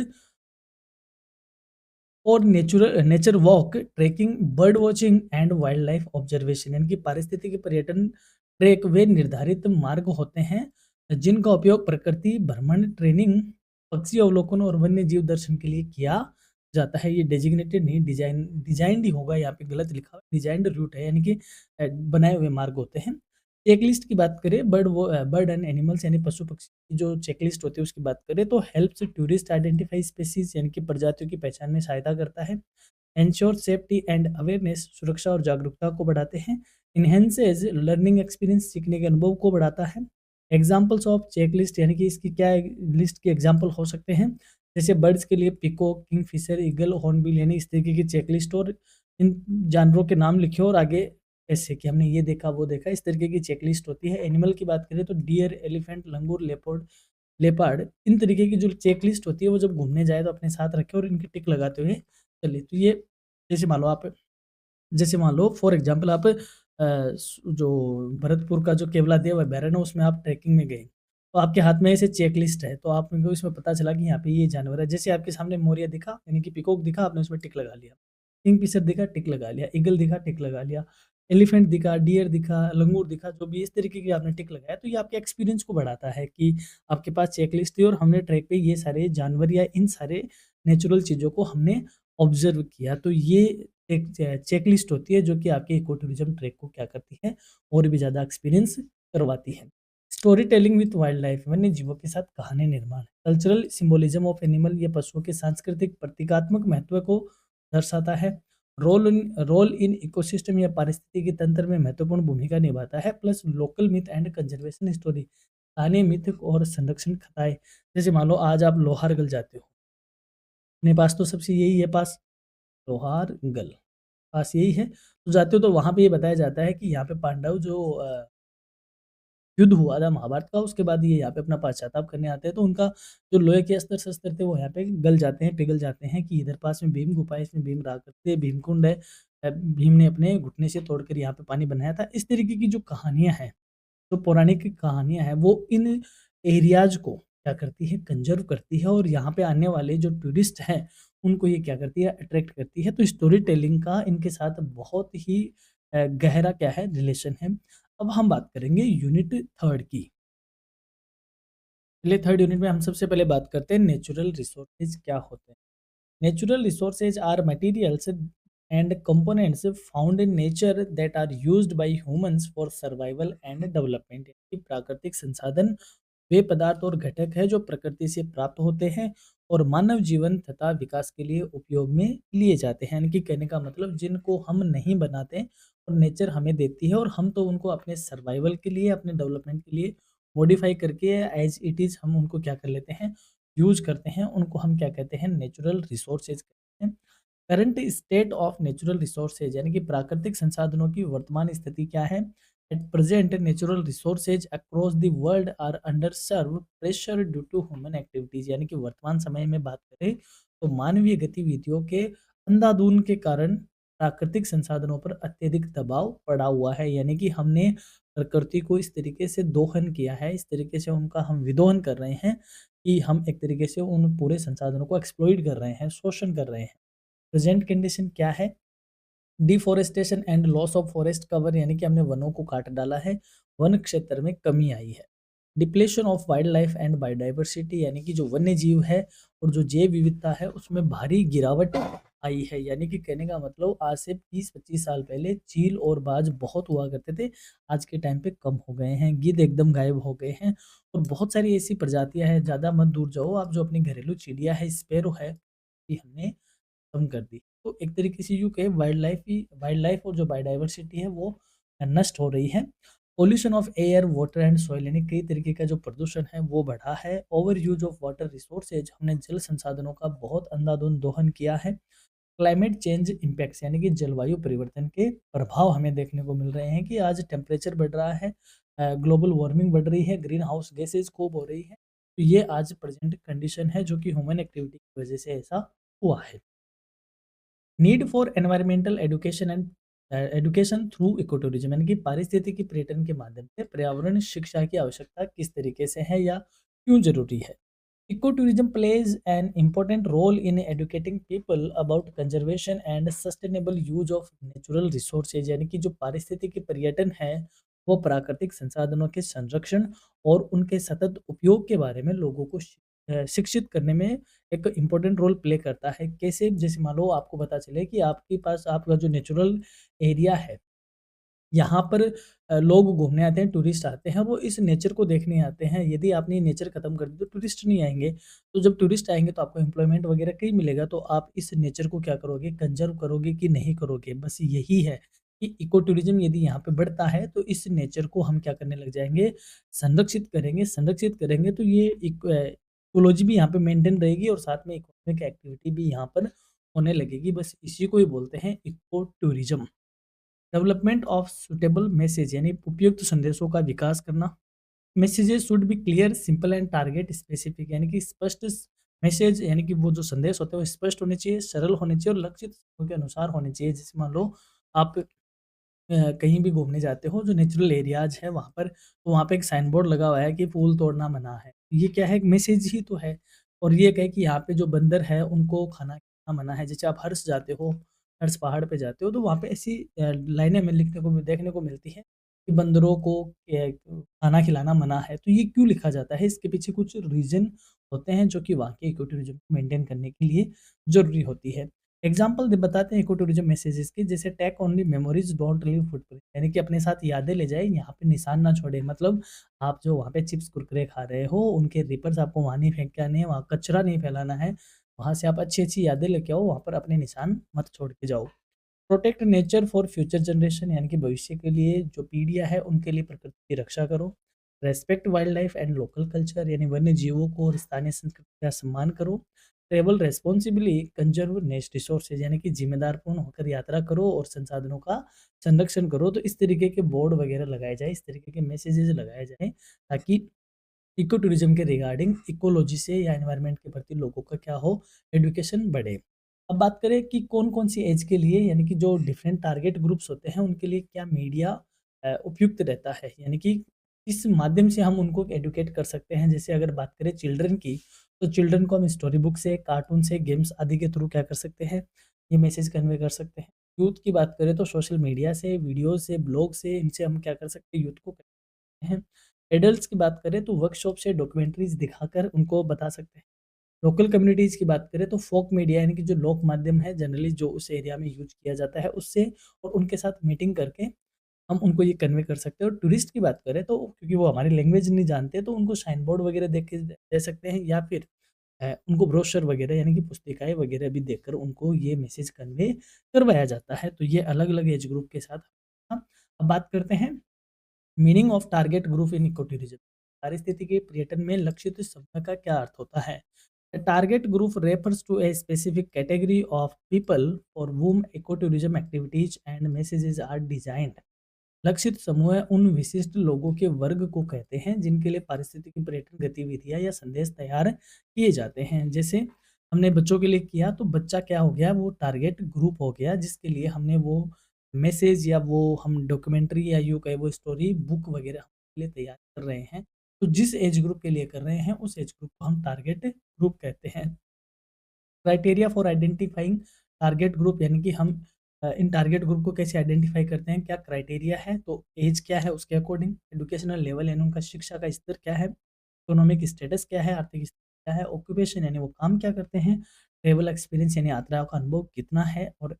और nature walk, trekking, bird watching and wildlife observation. यानी कि पारिस्थितिकी पर्यटन ट्रैक वे निर्धारित मार्ग होते हैं जिनका उपयोग प्रकृति भ्रमण, ट्रेनिंग, पक्षी अवलोकन और वन्य जीव दर्शन के लिए किया जाता है। ये डेजिग्नेटेड नहीं, डिजाइंड ही होगा, यहाँ पे गलत लिखा हुआ, डिजाइंड रूट है, यानी कि बनाए हुए मार्ग होते हैं। चेकलिस्ट की बात करें, बर्ड एंड एनिमल्स यानी पशु पक्षी की जो चेकलिस्ट होती है उसकी बात करें तो हेल्प्स टूरिस्ट आइडेंटिफाई स्पीशीज, यानी कि प्रजातियों की पहचान में सहायता करता है। एंश्योर सेफ्टी एंड अवेयरनेस, सुरक्षा और जागरूकता को बढ़ाते हैं। इनहेंसेज लर्निंग एक्सपीरियंस, सीखने के अनुभव को बढ़ाता है। एग्जाम्पल्स ऑफ चेकलिस्ट, यानी कि इसकी क्या लिस्ट के एग्जाम्पल हो सकते हैं? जैसे बर्ड्स के लिए पिकॉक, किंगफिशर, ईगल, हॉर्नबिल, यानी इस तरीके की चेकलिस्ट और इन जानवरों के नाम लिखे और आगे ऐसे कि हमने ये देखा वो देखा, इस तरीके की चेकलिस्ट होती है। एनिमल की बात करें तो डियर, एलिफेंट, लंगूर, लेपर्ड, इन तरीके की जो चेकलिस्ट होती है वो जब घूमने जाए तो अपने साथ रखें और इनकी टिक लगाते हुए चले। तो ये जैसे मान लो फॉर एग्जांपल आप जो भरतपुर का जो केवलादेव अभयारण्य है उसमें आप ट्रैकिंग में गए, तो आपके हाथ में ऐसे चेकलिस्ट है, तो आपको इसमें पता चला कि यहाँ पे ये जानवर है। जैसे आपके सामने मोरिया दिखा, यानी कि पीकॉक दिखा, आपने उसमें टिक लगा लिया। किंगफिशर दिखा, टिक लगा लिया। ईगल दिखा, टिक लगा लिया। एलिफेंट दिखा, डियर दिखा, लंगूर दिखा, जो भी इस तरीके की आपने टिक लगाया, तो ये आपके एक्सपीरियंस को बढ़ाता है कि आपके पास चेकलिस्ट थी और हमने ट्रैक पे ये सारे जानवर या इन सारे नेचुरल चीज़ों को हमने ऑब्जर्व किया। तो ये एक चेकलिस्ट होती है जो कि आपके इको टूरिज्म ट्रैक को क्या करती है, और भी ज़्यादा एक्सपीरियंस करवाती है। Story telling with wild life, वन्य जीवों के साथ कहानी निर्माण। कल्चरल सिंबोलिज्म ऑफ एनिमल, ये पशुओं के सांस्कृतिक प्रतीकात्मक महत्व को दर्शाता है। रोल इन इकोसिस्टम या पारिस्थितिकी तंत्र में महत्वपूर्ण भूमिका निभाता है। Plus local myth and conservation story, स्थानीय मिथ और संरक्षण कथाएं। जैसे मान लो आज आप लोहारगल जाते हो, अपने पास तो सबसे यही है पास, लोहारगल पास यही है, तो जाते हो तो वहाँ पे ये बताया जाता है कि यहाँ पे पांडव जो युद्ध हुआ था महाभारत का, उसके बाद ये यहाँ पे अपना पश्चाताप करने आते हैं, तो उनका जो लोहे के अस्त्र-शस्त्र थे वो यहाँ पे गल जाते हैं, पिघल जाते हैं कि इधर पास में भीम गुफा है, इसमें भीम रहा करते हैं, भीमकुंड है। भीम ने अपने घुटने से तोड़कर यहाँ पे पानी बनाया था। इस तरीके की जो कहानियाँ हैं, जो पौराणिक कहानियाँ हैं, वो इन एरियाज़ को क्या करती है, कंज़र्व करती है और यहाँ पे आने वाले जो टूरिस्ट हैं, उनको ये क्या करती है, अट्रैक्ट करती है। तो स्टोरी टेलिंग का इनके साथ बहुत ही गहरा क्या है, रिलेशन है। अब हम बात करेंगे यूनिट 3 की। चलिए थर्ड यूनिट में हम सबसे पहले बात करते हैं नेचुरल रिसोर्सेज क्या होते हैं। Natural resources are materials and components found in nature that are used by humans for survival and development. यानी कि प्राकृतिक संसाधन वे पदार्थ और घटक हैं जो प्रकृति से प्राप्त होते हैं और मानव जीवन तथा विकास के लिए उपयोग में लिए जाते हैं। यानी कि कहने का मतलब जिनको हम नहीं बनाते और नेचर हमें देती है और हम तो उनको अपने सर्वाइवल के लिए अपने डेवलपमेंट के लिए मॉडिफाई करके एज इट इज़ हम उनको क्या कर लेते हैं, यूज करते हैं। उनको हम क्या कहते हैं, नेचुरल रिसोर्सेज कहते हैं। Current state of natural resources यानी कि प्राकृतिक संसाधनों की वर्तमान स्थिति क्या है। At present natural resources across the world are under severe pressure due to human activities. यानी कि वर्तमान समय में बात करें तो मानवीय गतिविधियों के अंधाधुंध के कारण प्राकृतिक संसाधनों पर अत्यधिक दबाव पड़ा हुआ है। यानी कि हमने प्रकृति को इस तरीके से दोहन किया है, इस तरीके से उनका हम विदोहन कर रहे हैं कि हम एक तरीके से उन पूरे संसाधनों को एक्सप्लॉइट कर रहे हैं, शोषण कर रहे हैं। प्रेजेंट कंडीशन क्या है? Deforestation and loss of forest cover यानी कि हमने वनों को काट डाला है, वन क्षेत्र में कमी आई है। Depletion of wild life and biodiversity यानी कि जो वन्य जीव है और जो जैव विविधता है उसमें भारी गिरावट आई है। यानी कि कहने का मतलब आज से 20-25 साल पहले चील और बाज बहुत हुआ करते थे, आज के टाइम पे कम हो गए हैं। गिद्ध एकदम गायब हो गए हैं और बहुत सारी ऐसी प्रजातियां हैं, ज़्यादा मत दूर जाओ आप, जो अपनी घरेलू चिड़िया है स्पैरो है, ये हमने कम कर दी। तो एक तरीके से यूँ कहें वाइल्ड लाइफ और जो बायोडाइवर्सिटी है वो नष्ट हो रही है। Pollution of air, water and soil यानी कई तरीके का जो प्रदूषण है वो बढ़ा है। Over use of water resources, हमने जल संसाधनों का बहुत अंधाधुंध दोहन किया है। क्लाइमेट चेंज इम्पैक्ट्स यानी कि जलवायु परिवर्तन के प्रभाव हमें देखने को मिल रहे हैं कि आज टेम्परेचर बढ़ रहा है, ग्लोबल वार्मिंग बढ़ रही है, ग्रीन हाउस गैसेज खूब हो रही है। तो ये आज प्रेजेंट कंडीशन है जो कि ह्यूमन एक्टिविटी की वजह से ऐसा हुआ है। Need for environmental education and education through eco tourism यानी कि पारिस्थितिकी पर्यटन के माध्यम से पर्यावरण शिक्षा की आवश्यकता किस तरीके से है या क्यों जरूरी है। Eco tourism plays an important role in educating people about conservation and sustainable use of natural resources यानी कि जो पारिस्थितिकी पर्यटन है वो प्राकृतिक संसाधनों के संरक्षण और उनके सतत उपयोग के बारे में लोगों को शिक्षित करने में एक इम्पोर्टेंट रोल प्ले करता है। कैसे? जैसे मान लो आपको पता चले कि आपके पास आपका जो नेचुरल एरिया है, यहाँ पर लोग घूमने आते हैं, टूरिस्ट आते हैं, वो इस नेचर को देखने आते हैं। यदि आपने ये नेचर खत्म कर दी तो टूरिस्ट नहीं आएँगे। तो जब टूरिस्ट आएँगे तो आपको एम्प्लॉयमेंट वगैरह कहीं मिलेगा, तो आप इस नेचर को क्या करोगे, कंज़र्व करोगे कि नहीं करोगे? बस यही है कि इको टूरिज़्म यदि यहाँ पे बढ़ता है तो इस नेचर को हम क्या करने लग जाएँगे, संरक्षित करेंगे तो ये इकोलॉजी भी यहाँ पे मेंटेन रहेगी और साथ में इकोनॉमिक एक्टिविटी भी यहाँ पर होने लगेगी। बस इसी को ही बोलते हैं eco tourism. Development of suitable message यानी उपयुक्त संदेशों का विकास करना। Messages should be clear, simple and target specific यानी कि स्पष्ट मैसेज यानी कि वो जो संदेश होते हैं वो स्पष्ट होने चाहिए, सरल होने चाहिए और लक्षित समूह के अनुसार होने चाहिए। जैसे मान लो आप कहीं भी घूमने जाते हो जो नेचुरल एरियाज है वहाँ पर, तो वहाँ पे एक साइन बोर्ड लगा हुआ है कि फूल तोड़ना मना है। ये क्या है, एक मैसेज ही तो है। और ये कहे कि यहाँ पे जो बंदर है उनको खाना खिलाना मना है। जैसे आप हर्ष जाते हो, हर्ष पहाड़ पे जाते हो तो वहाँ पे ऐसी लाइनें हमें लिखने को देखने को मिलती है कि बंदरों को खाना खिलाना मना है। तो ये क्यों लिखा जाता है, इसके पीछे कुछ रीज़न होते हैं जो कि वहाँ के इको टूरिज़्म को मेंटेन करने के लिए ज़रूरी होती है। एग्जाम्पल दे बताते हैं इको टूरिज्म मैसेजेस के, जैसे take only memories don't leave footprint यानी कि अपने साथ यादें ले जाए, यहाँ पे निशान ना छोड़े। मतलब आप जो वहाँ पे चिप्स कुरकुरे खा रहे हो उनके रिपर्स आपको वहाँ नहीं फेंक के आने हैं, वहाँ कचरा नहीं फैलाना है। वहाँ से आप अच्छी अच्छी यादें लेके आओ, वहाँ पर अपने निशान मत छोड़ के जाओ। Protect nature for future generation यानी कि भविष्य के लिए जो पीढ़ियाँ है उनके लिए प्रकृति की रक्षा करो। Respect wild life and local culture यानी वन्य जीवों को और स्थानीय संस्कृति का सम्मान करो। Travel responsibly conserve nest resources यानी कि जिम्मेदारपूर्ण होकर यात्रा करो और संसाधनों का संरक्षण करो। तो इस तरीके के बोर्ड वगैरह लगाए जाए, इस तरीके के मैसेजेस लगाए जाएँ ताकि इको टूरिज्म के रिगार्डिंग इकोलॉजी से या एनवायरनमेंट के प्रति लोगों का क्या हो, एजुकेशन बढ़े। अब बात करें कि कौन-कौन सी एज के लिए यानी कि जो डिफरेंट टारगेट ग्रुप्स होते हैं उनके लिए क्या मीडिया उपयुक्त रहता है, यानी कि किस माध्यम से हम उनको एडुकेट कर सकते हैं। जैसे अगर बात करें चिल्ड्रन की, तो चिल्ड्रन को हम स्टोरी बुक से, कार्टून से, गेम्स आदि के थ्रू क्या कर सकते हैं, ये मैसेज कन्वे कर सकते हैं। यूथ की बात करें तो सोशल मीडिया से, वीडियो से, ब्लॉग से, इनसे हम क्या कर सकते हैं, यूथ को हैं। एडल्ट्स की बात करें तो वर्कशॉप से डॉक्यूमेंट्रीज़ दिखाकर उनको बता सकते हैं। लोकल कम्युनिटीज़ की बात करें तो फ़ोक मीडिया यानी कि जो लोक माध्यम है जनरली जो उस एरिया में यूज़ किया जाता है उससे और उनके साथ मीटिंग करके हम उनको ये कन्वे कर सकते हैं। और टूरिस्ट की बात करें तो क्योंकि वो हमारी लैंग्वेज नहीं जानते तो उनको साइन बोर्ड वगैरह देख के दे सकते हैं या फिर उनको ब्रोशर वगैरह यानी कि पुस्तिकाएँ वगैरह भी देकर उनको ये मैसेज कन्वे करवाया जाता है। तो ये अलग-अलग एज ग्रुप के साथ हाँ, अब बात करते हैं meaning of target group in eco tourism. पारिस्थितिकी पर्यटन में लक्षित समूह का क्या अर्थ होता है? A target group refers to a specific category of people for whom ecotourism activities and messages are designed. लक्षित समूह उन विशिष्ट लोगों के वर्ग को कहते हैं जिनके लिए पारिस्थितिकी पर्यटन गतिविधियां या संदेश तैयार किए जाते हैं। जैसे हमने बच्चों के लिए किया तो बच्चा क्या हो गया, वो टारगेट ग्रुप हो गया जिसके लिए हमने वो मैसेज या वो हम डॉक्यूमेंट्री या यूँ कहे वो स्टोरी बुक वगैरह के लिए तैयार कर रहे हैं। तो जिस एज ग्रुप के लिए कर रहे हैं उस एज ग्रुप को हम टारगेट ग्रुप कहते हैं। Criteria for identifying target group यानी कि हम इन टारगेट ग्रुप को कैसे आइडेंटिफाई करते हैं, क्या क्राइटेरिया है, तो एज क्या है उसके अकॉर्डिंग, एजुकेशनल लेवल यानी उनका शिक्षा का स्तर क्या है, इकोनॉमिक स्टेटस क्या है, आर्थिक स्थिति क्या है, ऑक्यूपेशन यानी वो काम क्या करते हैं, ट्रेवल एक्सपीरियंस यानी यात्रा का अनुभव कितना है और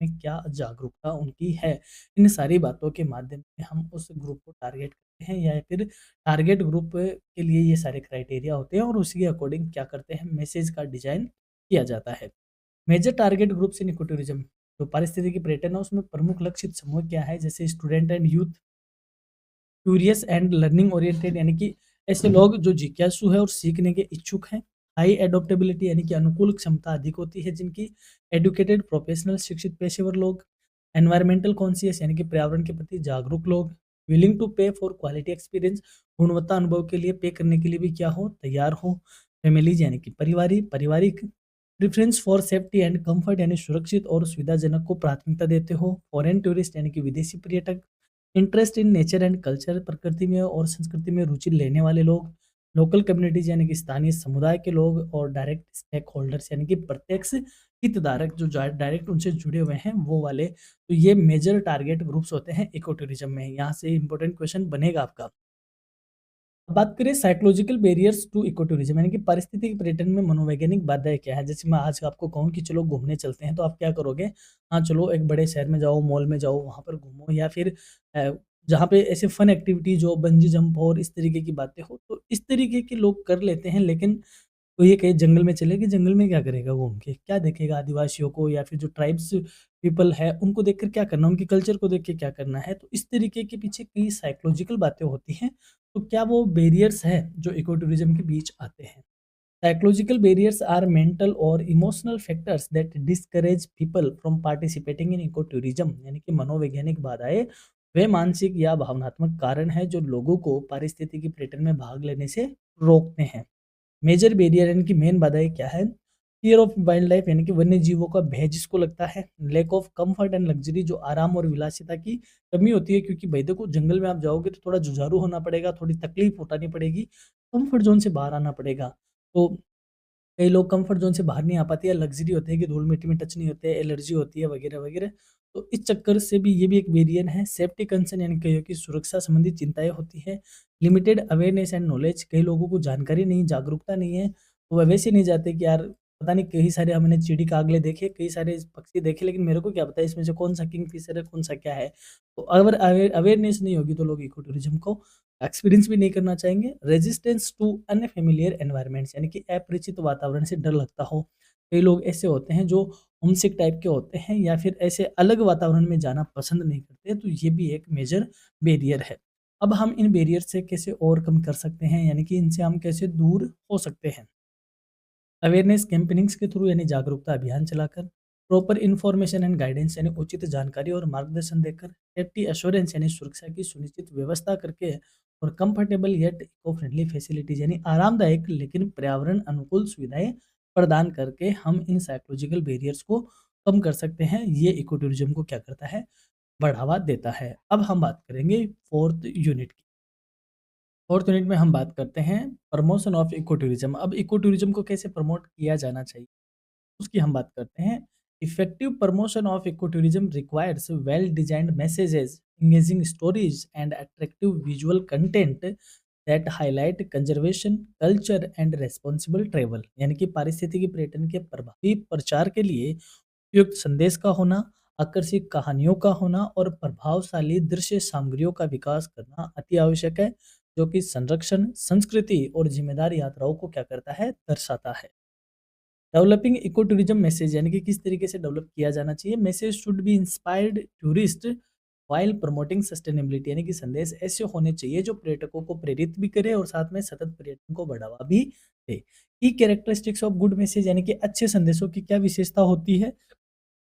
में क्या जागरूकता उनकी है। इन सारी बातों के माध्यम से हम उस ग्रुप को टारगेट करते हैं या फिर टारगेट ग्रुप के लिए ये सारे क्राइटेरिया होते हैं और उसी के अकॉर्डिंग क्या करते हैं मैसेज का डिज़ाइन किया जाता है। Major target groups in eco tourism, जो पारिस्थितिकी पर्यटन है उसमें प्रमुख लक्षित समूह क्या है? जैसे student and youth, curious and learning oriented यानी कि ऐसे लोग जो जिज्ञासु है और सीखने के इच्छुक हैं। हाई एडोप्टेबिलिटी यानी कि अनुकूल क्षमता अधिक होती है जिनकी। एडुकेटेड प्रोफेशनल शिक्षित पेशेवर लोग। एनवायरमेंटल कॉन्शियस यानी कि पर्यावरण के प्रति जागरूक लोग। विलिंग टू पे फॉर क्वालिटी एक्सपीरियंस, गुणवत्ता अनुभव के लिए पे करने के लिए भी क्या हो, तैयार हो। फैमिलीज यानी कि पारिवारिक। Preference for safety and comfort यानी सुरक्षित और सुविधाजनक को प्राथमिकता देते हो। फॉरेन टूरिस्ट यानी कि विदेशी पर्यटक। Interest in nature and culture, प्रकृति में और संस्कृति में रुचि लेने वाले लोग। लोकल कम्युनिटीज यानी कि स्थानीय समुदाय के लोग। और डायरेक्ट स्टेक होल्डर्स यानी कि प्रत्यक्ष हितधारक जो डायरेक्ट उनसे जुड़े हुए हैं वो वाले। तो ये मेजर टारगेट ग्रुप्स होते हैं इको टूरिज्म में। यहाँ से इंपॉर्टेंट क्वेश्चन बनेगा आपका। अब बात करें psychological barriers to eco tourism यानी कि पारिस्थितिक पर्यटन में मनोवैज्ञानिक बाधाएं क्या है। जैसे मैं आज आपको कहूँ कि चलो घूमने चलते हैं तो आप क्या करोगे, हाँ चलो एक बड़े शहर में जाओ, मॉल में जाओ, वहाँ पर घूमो या फिर अ, जहाँ पे ऐसे फन एक्टिविटीज हो, बंजी जंप हो और इस तरीके की बातें हो, तो इस तरीके के लोग कर लेते हैं। लेकिन तो ये कहे जंगल में चले गए, जंगल में क्या करेगा घूम के? क्या देखेगा आदिवासियों को या फिर जो ट्राइब्स पीपल है उनको देखकर क्या करना, उनके कल्चर को देख के क्या करना है? तो इस तरीके के पीछे कई साइकोलॉजिकल बातें होती हैं। तो क्या वो बैरियर्स हैं जो इको टूरिज्म के बीच आते हैं? साइकोलॉजिकल बैरियर्स आर मेंटल और emotional factors that discourage people from participating in eco tourism यानी कि मनोवैज्ञानिक बाधाएँ वे मानसिक या भावनात्मक कारण हैं जो लोगों को पारिस्थितिकी पर्यटन में भाग लेने से रोकते हैं। मेजर बैरियर यानी कि मेन बाधाएँ क्या है? फ़ियर ऑफ वाइल्ड लाइफ यानी कि वन्य जीवों का भय जिसको लगता है। Lack of comfort and luxury जो आराम और विलासिता की कमी होती है, क्योंकि भाई देखो जंगल में आप जाओगे तो थोड़ा जुझारू होना पड़ेगा, थोड़ी तकलीफ़ उठानी पड़ेगी, कम्फर्ट ज़ोन से बाहर आना पड़ेगा। तो कई लोग कंफर्ट ज़ोन से बाहर नहीं आ पाते या लग्ज़री होते हैं कि धूल-मिट्टी में टच नहीं होते, एलर्जी होती है वगैरह-वगैरह। तो इस चक्कर से भी ये भी एक वेरिएंट है। सेफ्टी कंसर्न यानी कहिए कि सुरक्षा संबंधी चिंताएँ होती हैं। लिमिटेड अवेयरनेस एंड नॉलेज, कई लोगों को जानकारी नहीं, जागरूकता नहीं है, तो वह वैसे नहीं जाते कि यार पता नहीं कई सारे हमने चिड़ी-कागले देखे, कई सारे पक्षी देखे, लेकिन मेरे को क्या पता है इसमें से कौन-सा किंगफिशर है, कौन-सा क्या है। तो अगर अवेयरनेस नहीं होगी तो लोग इको टूरिज़्म को एक्सपीरियंस भी नहीं करना चाहेंगे। रेजिस्टेंस टू अनफैमिलियर एनवायरनमेंट्स यानी कि अपरिचित वातावरण से डर लगता हो। कई लोग ऐसे होते हैं जो होमसिक टाइप के होते हैं या फिर ऐसे अलग वातावरण में जाना पसंद नहीं करते, तो ये भी एक मेजर बैरियर है। अब हम इन बैरियर से कैसे ओवरकम कर सकते हैं यानी कि इनसे हम कैसे दूर हो सकते हैं? अवेयरनेस कैंपेनिंग्स के थ्रू यानी जागरूकता अभियान चलाकर, प्रॉपर इन्फॉर्मेशन एंड गाइडेंस यानी उचित जानकारी और मार्गदर्शन देकर, सेफ्टी एश्योरेंस यानी सुरक्षा की सुनिश्चित व्यवस्था करके और comfortable yet eco friendly facilities यानी आरामदायक लेकिन पर्यावरण अनुकूल सुविधाएं प्रदान करके हम इन साइकोलॉजिकल बैरियर्स को कम कर सकते हैं। ये इको टूरिज्म को क्या करता है, बढ़ावा देता है। अब हम बात करेंगे फोर्थ यूनिट की। फोर्थ यूनिट में हम बात करते हैं प्रमोशन ऑफ इको टूरिज्म। अब इको टूरिज्म को कैसे प्रमोट किया जाना चाहिए उसकी हम बात करते हैं। Effective promotion of eco tourism requires well designed messages engaging stories and attractive visual content that highlight conservation, culture and responsible travel। यानी कि पारिस्थितिकी पर्यटन के प्रभावी प्रचार के लिए उपयुक्त संदेश का होना, आकर्षक कहानियों का होना और प्रभावशाली दृश्य सामग्रियों का विकास करना अति आवश्यक है, जो कि संरक्षण, संस्कृति और जिम्मेदार यात्राओं को क्या करता है, दर्शाता है। डेवलपिंग इको टूरिज्म मैसेज यानी कि किस तरीके से डेवलप किया जाना चाहिए। Message should be inspired tourist while promoting sustainability, यानी कि संदेश ऐसे होने चाहिए जो पर्यटकों को प्रेरित भी करे और साथ में सतत पर्यटन को बढ़ावा भी दे। की कैरेक्टरिस्टिक्स ऑफ गुड मैसेज यानी कि अच्छे संदेशों की क्या विशेषता होती है।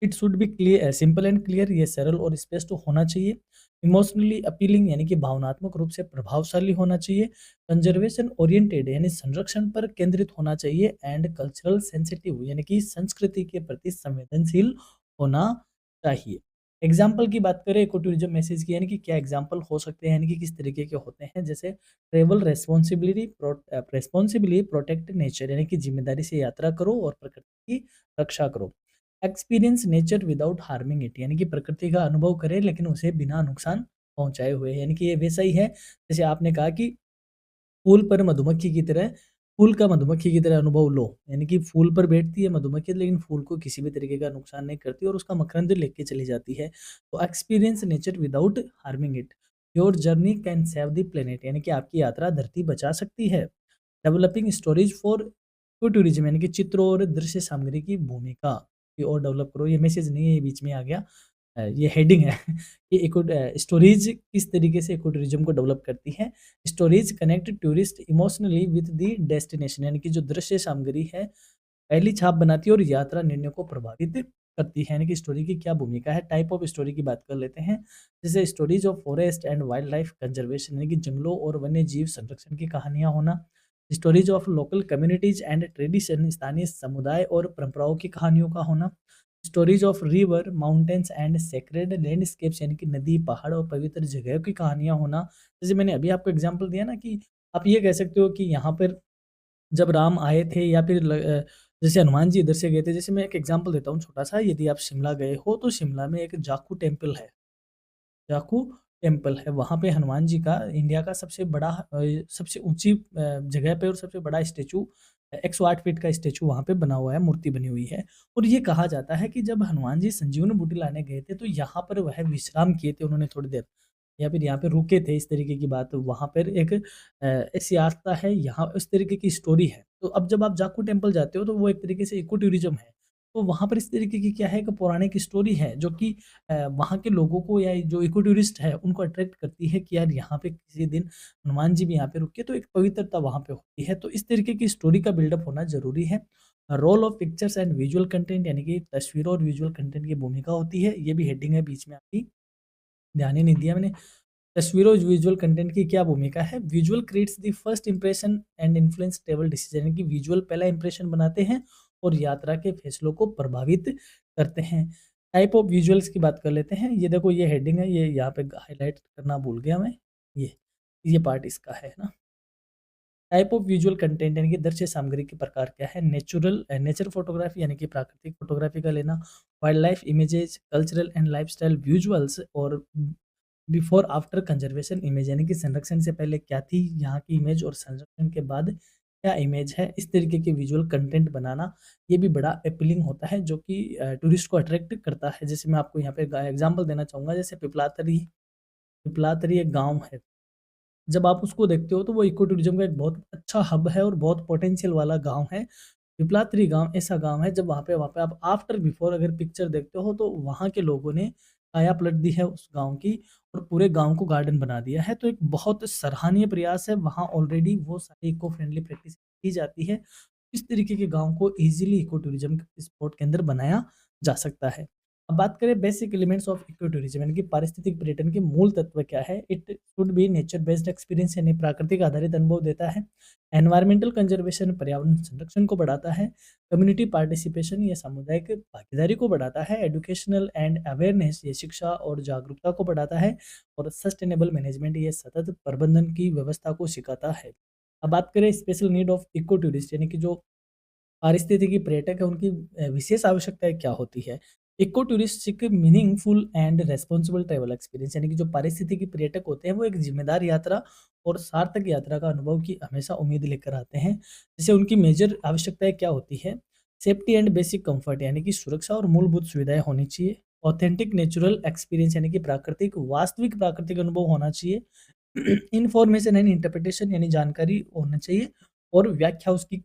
It should be clear, simple and clear, ये सरल और स्पष्ट होना चाहिए। इमोशनली अपीलिंग यानी कि भावनात्मक रूप से प्रभावशाली होना चाहिए। कंजर्वेशन ओरिएंटेड यानी संरक्षण पर केंद्रित होना चाहिए। एंड कल्चरल सेंसिटिव यानी कि संस्कृति के प्रति संवेदनशील होना चाहिए। एग्जाम्पल की बात करें इको टूरिज्म मैसेज की, यानी कि क्या एग्जाम्पल हो सकते हैं, यानी कि किस तरीके के होते हैं। जैसे ट्रेवल रेस्पॉन्सिबिलिटी प्रोटेक्ट नेचर, यानी कि जिम्मेदारी से यात्रा करो और प्रकृति की रक्षा करो। Experience nature without harming it, यानी कि प्रकृति का अनुभव करें लेकिन उसे बिना नुकसान पहुंचाए हुए, यानी कि ये वैसा ही है जैसे आपने कहा कि फूल पर मधुमक्खी की तरह, फूल का मधुमक्खी की तरह अनुभव लो, यानी कि फूल पर बैठती है मधुमक्खी लेकिन फूल को किसी भी तरीके का नुकसान नहीं करती और उसका मकरंद लेके चली जाती है। तो experience nature without harming it, your journey can save the planet, यानी कि आपकी यात्रा धरती बचा सकती है। Developing storage for eco tourism यानी कि चित्र और दृश्य सामग्री की भूमिका की और डेवलप करो। ये मैसेज नहीं है, ये बीच में आ गया, ये हेडिंग है कि इको स्टोरेज किस तरीके से इको टूरिज्म को डेवलप करती है। Storage connect tourist emotionally with the destination, यानी कि जो दृश्य सामग्री है पहली छाप बनाती है और यात्रा निर्णय को प्रभावित करती है। यानी कि स्टोरी की क्या भूमिका है। टाइप ऑफ स्टोरी की बात कर लेते हैं। जैसे stories of forest and wild life conservation, यानी कि जंगलों और वन्य जीव संरक्षण की कहानियां होना। Stories of local communities and tradition, स्थानीय समुदाय और परंपराओं की कहानियों का होना। Stories of river mountains and sacred landscapes, यानी कि नदी, पहाड़ और पवित्र जगहों की कहानियां होना। जैसे मैंने अभी आपको एग्जांपल दिया ना कि आप ये कह सकते हो कि यहाँ पर जब राम आए थे या फिर जैसे हनुमान जी इधर से गए थे। जैसे मैं एक एग्जांपल देता हूँ छोटा-सा, यदि आप शिमला गए हो तो शिमला में एक जाखू टेम्पल है। जाखू टेम्पल है, वहाँ पे हनुमान जी का इंडिया का सबसे बड़ा सबसे ऊँची जगह पे और सबसे बड़ा स्टैचू 108 फीट का स्टैचू वहाँ पे बना हुआ है, मूर्ति बनी हुई है। और ये कहा जाता है कि जब हनुमान जी संजीवनी बूटी लाने गए थे, तो यहाँ पर वह विश्राम किए थे उन्होंने थोड़ी देर, या फिर यहाँ पे रुके थे, इस तरीके की बात वहाँ पर एक ऐसी आस्था है, यहाँ उस तरीके की स्टोरी है। तो अब जब आप जाखू टेम्पल जाते हो, तो वो एक तरीके से इको टूरिज़्म है। तो वहाँ पर इस तरीके की क्या है, एक पौराणिक स्टोरी है जो कि वहाँ के लोगों को या जो इको टूरिस्ट है उनको अट्रैक्ट करती है कि यार यहाँ पे किसी दिन हनुमान जी भी यहाँ पे रुके, तो एक पवित्रता वहाँ पे होती है। तो इस तरीके की स्टोरी का बिल्डअप होना ज़रूरी है। Role of pictures and visual content, यानी कि तस्वीरों और विजुअल कंटेंट की भूमिका होती है। ये भी हेडिंग है बीच में आपकी, ध्यान ही नहीं दिया मैंने। तस्वीरों और विजुअल कंटेंट की क्या भूमिका है। Visual creates the first impression and influence travel decision, यानी कि विजुअल पहला इंप्रेशन बनाते हैं और यात्रा के फैसलों को प्रभावित करते हैं। टाइप ऑफ विजुअल्स की बात कर लेते हैं। ये देखो, ये हेडिंग है, ये यहाँ पे हाईलाइट करना भूल गया मैं। ये पार्ट इसका है ना। टाइप ऑफ विजुअल कंटेंट यानी कि दृश्य सामग्री के प्रकार क्या है। नेचर फोटोग्राफी, यानी कि प्राकृतिक फोटोग्राफी का लेना। Wild life images, cultural and lifestyle visuals और बिफोर आफ्टर कंजर्वेशन इमेज, यानी कि संरक्षण से पहले क्या थी यहाँ की इमेज और संरक्षण के बाद क्या इमेज है। इस तरीके के विजुअल कंटेंट बनाना ये भी बड़ा अपीलिंग होता है, जो कि टूरिस्ट को अट्रैक्ट करता है। जैसे मैं आपको यहाँ पे एग्जांपल देना चाहूँगा, जैसे पिपलातरी। पिपलातरी एक गाँव है। जब आप उसको देखते हो तो वो इको टूरिज्म का एक बहुत अच्छा हब है और बहुत पोटेंशियल वाला गाँव है। पिपलातरी गाँव ऐसा गाँव है, जब वहाँ पे आप आफ्टर बिफोर अगर पिक्चर देखते हो तो वहाँ के लोगों ने काया पलट दी है उस गाँव की और पूरे गाँव को गार्डन बना दिया है। तो एक बहुत सराहनीय प्रयास है, वहाँ ऑलरेडी वो सारी इको फ्रेंडली प्रैक्टिस की जाती है। इस तरीके के गाँव को ईज़िली इको टूरिज्म के स्पॉट के अंदर बनाया जा सकता है। अब बात करें basic elements of eco tourism, यानी कि पारिस्थितिक पर्यटन के मूल तत्व क्या है। It should be nature based experience, यानी प्राकृतिक आधारित अनुभव देता है। एनवायरमेंटल कंजर्वेशन, पर्यावरण संरक्षण को बढ़ाता है। कम्युनिटी पार्टिसिपेशन, ये सामुदायिक भागीदारी को बढ़ाता है। एजुकेशनल एंड अवेयरनेस, ये शिक्षा और जागरूकता को बढ़ाता है। और सस्टेनेबल मैनेजमेंट, ये सतत प्रबंधन की व्यवस्था को सिखाता है। अब बात करें special need of eco tourist, यानी कि जो पारिस्थितिकी पर्यटक है उनकी विशेष आवश्यकताएं क्या होती है। Eco touristic meaningful and responsible travel experience, यानी कि जो पारिस्थितिकी पर्यटक होते हैं वो एक जिम्मेदार यात्रा और सार्थक यात्रा का अनुभव की हमेशा उम्मीद लेकर आते हैं। जैसे उनकी मेजर आवश्यकताएं क्या होती है? सेफ्टी एंड बेसिक कंफर्ट, यानी कि सुरक्षा और मूलभूत सुविधाएं होनी चाहिए। ऑथेंटिक नेचुरल एक्सपीरियंस, यानी कि प्राकृतिक वास्तविक प्राकृतिक अनुभव होना चाहिए। इंफॉर्मेशन एंड इंटरप्रिटेशन, यानी जानकारी होना चाहिए और व्याख्या उसकी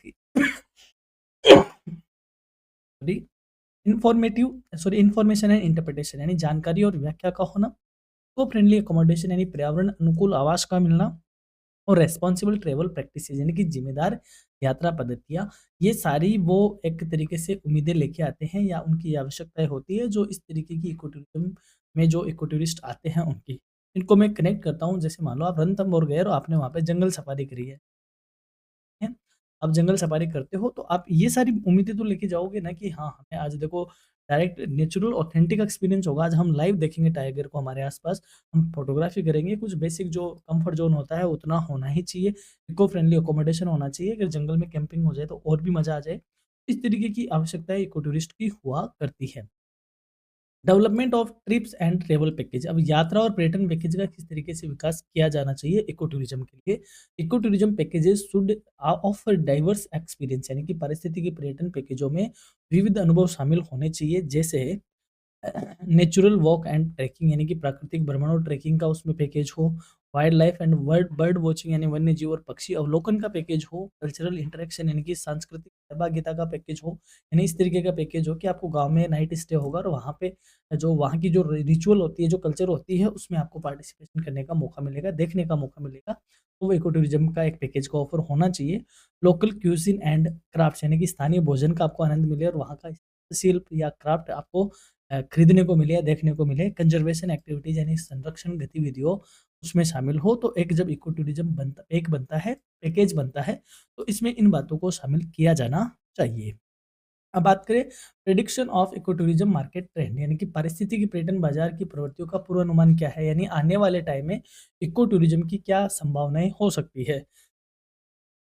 इंफॉर्मेशन एंड इंटरप्रिटेशन, यानी जानकारी और व्याख्या का होना। इको फ्रेंडली अकोमोडेशन, यानी पर्यावरण अनुकूल आवास का मिलना। और रेस्पॉन्सिबल ट्रैवल प्रैक्टिसेस, यानी कि जिम्मेदार यात्रा पद्धतियाँ। ये सारी वो एक तरीके से उम्मीदें लेके आते हैं या उनकी आवश्यकताएं होती है जो इस तरीके की इको टूरिज्म में जो इको टूरिस्ट आते हैं उनकी। इनको मैं कनेक्ट करता हूँ। जैसे मान लो आप रणथंभौर गए और आपने वहाँ पे जंगल सफारी करी है। आप जंगल सफारी करते हो तो आप ये सारी उम्मीदें तो लेके जाओगे ना कि हाँ, हमें आज देखो डायरेक्ट नेचुरल ऑथेंटिक एक्सपीरियंस होगा। आज हम लाइव देखेंगे टाइगर को हमारे आस-पास, हम फ़ोटोग्राफ़ी करेंगे, कुछ बेसिक जो कम्फर्ट ज़ोन होता है उतना होना ही चाहिए। इको फ्रेंडली अकोमोडेशन होना चाहिए, अगर जंगल में कैंपिंग हो जाए तो और भी मज़ा आ जाए। इस तरीके की आवश्यकताएँ इको टूरिस्ट की हुआ करती है। Development of trips and travel package, अब यात्रा और पर्यटन पैकेज का किस तरीके से विकास किया जाना चाहिए इको टूरिज्म के लिए? Eco tourism packages should offer diverse experience, यानी कि पारिस्थितिकी पर्यटन पैकेजों में विविध अनुभव शामिल होने चाहिए। जैसे नेचुरल वॉक एंड ट्रैकिंग, यानी कि प्राकृतिक भ्रमण और ट्रैकिंग का उसमें पैकेज हो। Wild life and bird bird watching, यानी वन्य जीव और पक्षी अवलोकन का पैकेज हो। कल्चरल इंटरेक्शन, यानी कि सांस्कृतिक सहभागिता का पैकेज हो। यानी इस तरीके का पैकेज हो कि आपको गांव में नाइट स्टे होगा और वहाँ पे जो वहाँ की जो रिचुअल होती है, जो कल्चर होती है, उसमें आपको पार्टिसिपेशन करने का मौका मिलेगा, देखने का मौका मिलेगा। तो वो इको टूरिज्म का एक पैकेज का ऑफर होना चाहिए। लोकल क्यूजिन एंड क्राफ्ट, यानी कि स्थानीय भोजन का आपको आनंद मिले और वहाँ का शिल्प या क्राफ्ट आपको खरीदने को मिले या देखने को मिले। कंजर्वेशन एक्टिविटीज़, यानी संरक्षण गतिविधियों उसमें शामिल हो। तो एक जब इको टूरिज्म बनता है, पैकेज बनता है, तो इसमें इन बातों को शामिल किया जाना चाहिए। अब बात करें prediction of eco tourism market trend, यानी कि पारिस्थितिकी पर्यटन बाजार की प्रवृत्तियों का पूर्वानुमान क्या है? यानी आने वाले टाइम में इको टूरिज्म की क्या संभावनाएँ हो सकती है?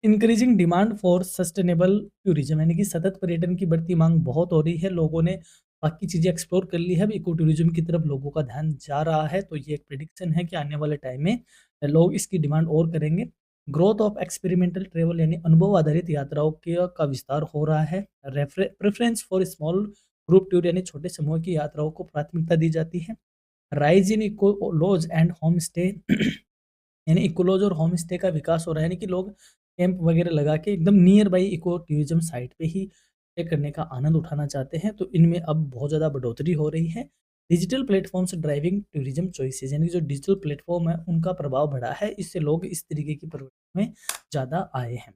Increasing demand for sustainable tourism, यानी कि सतत पर्यटन की बढ़ती मांग बहुत हो रही है। लोगों ने बाकी चीज़ें एक्सप्लोर कर ली है, अब इको टूरिज्म की तरफ लोगों का ध्यान जा रहा है। तो ये एक प्रेडिक्शन है कि आने वाले टाइम में लोग इसकी डिमांड और करेंगे। ग्रोथ ऑफ एक्सपेरिमेंटल ट्रैवल, यानी अनुभव आधारित यात्राओं के का विस्तार हो रहा है। Preference for small group tour, यानी छोटे समूह की यात्राओं को प्राथमिकता दी जाती है। Rise in eco lodge and home stay, यानी इकोलॉज और होम स्टे का विकास हो रहा है, यानी कि लोग कैंप वगैरह लगा के एकदम nearby eco tourism site पे ही स्टे करने का आनंद उठाना चाहते हैं। तो इनमें अब बहुत ज़्यादा बढ़ोतरी हो रही है। Digital platforms driving tourism choices, यानी कि जो डिजिटल प्लेटफॉर्म है उनका प्रभाव बढ़ा है, इससे लोग इस तरीके की प्रवृत्ति में ज़्यादा आए हैं।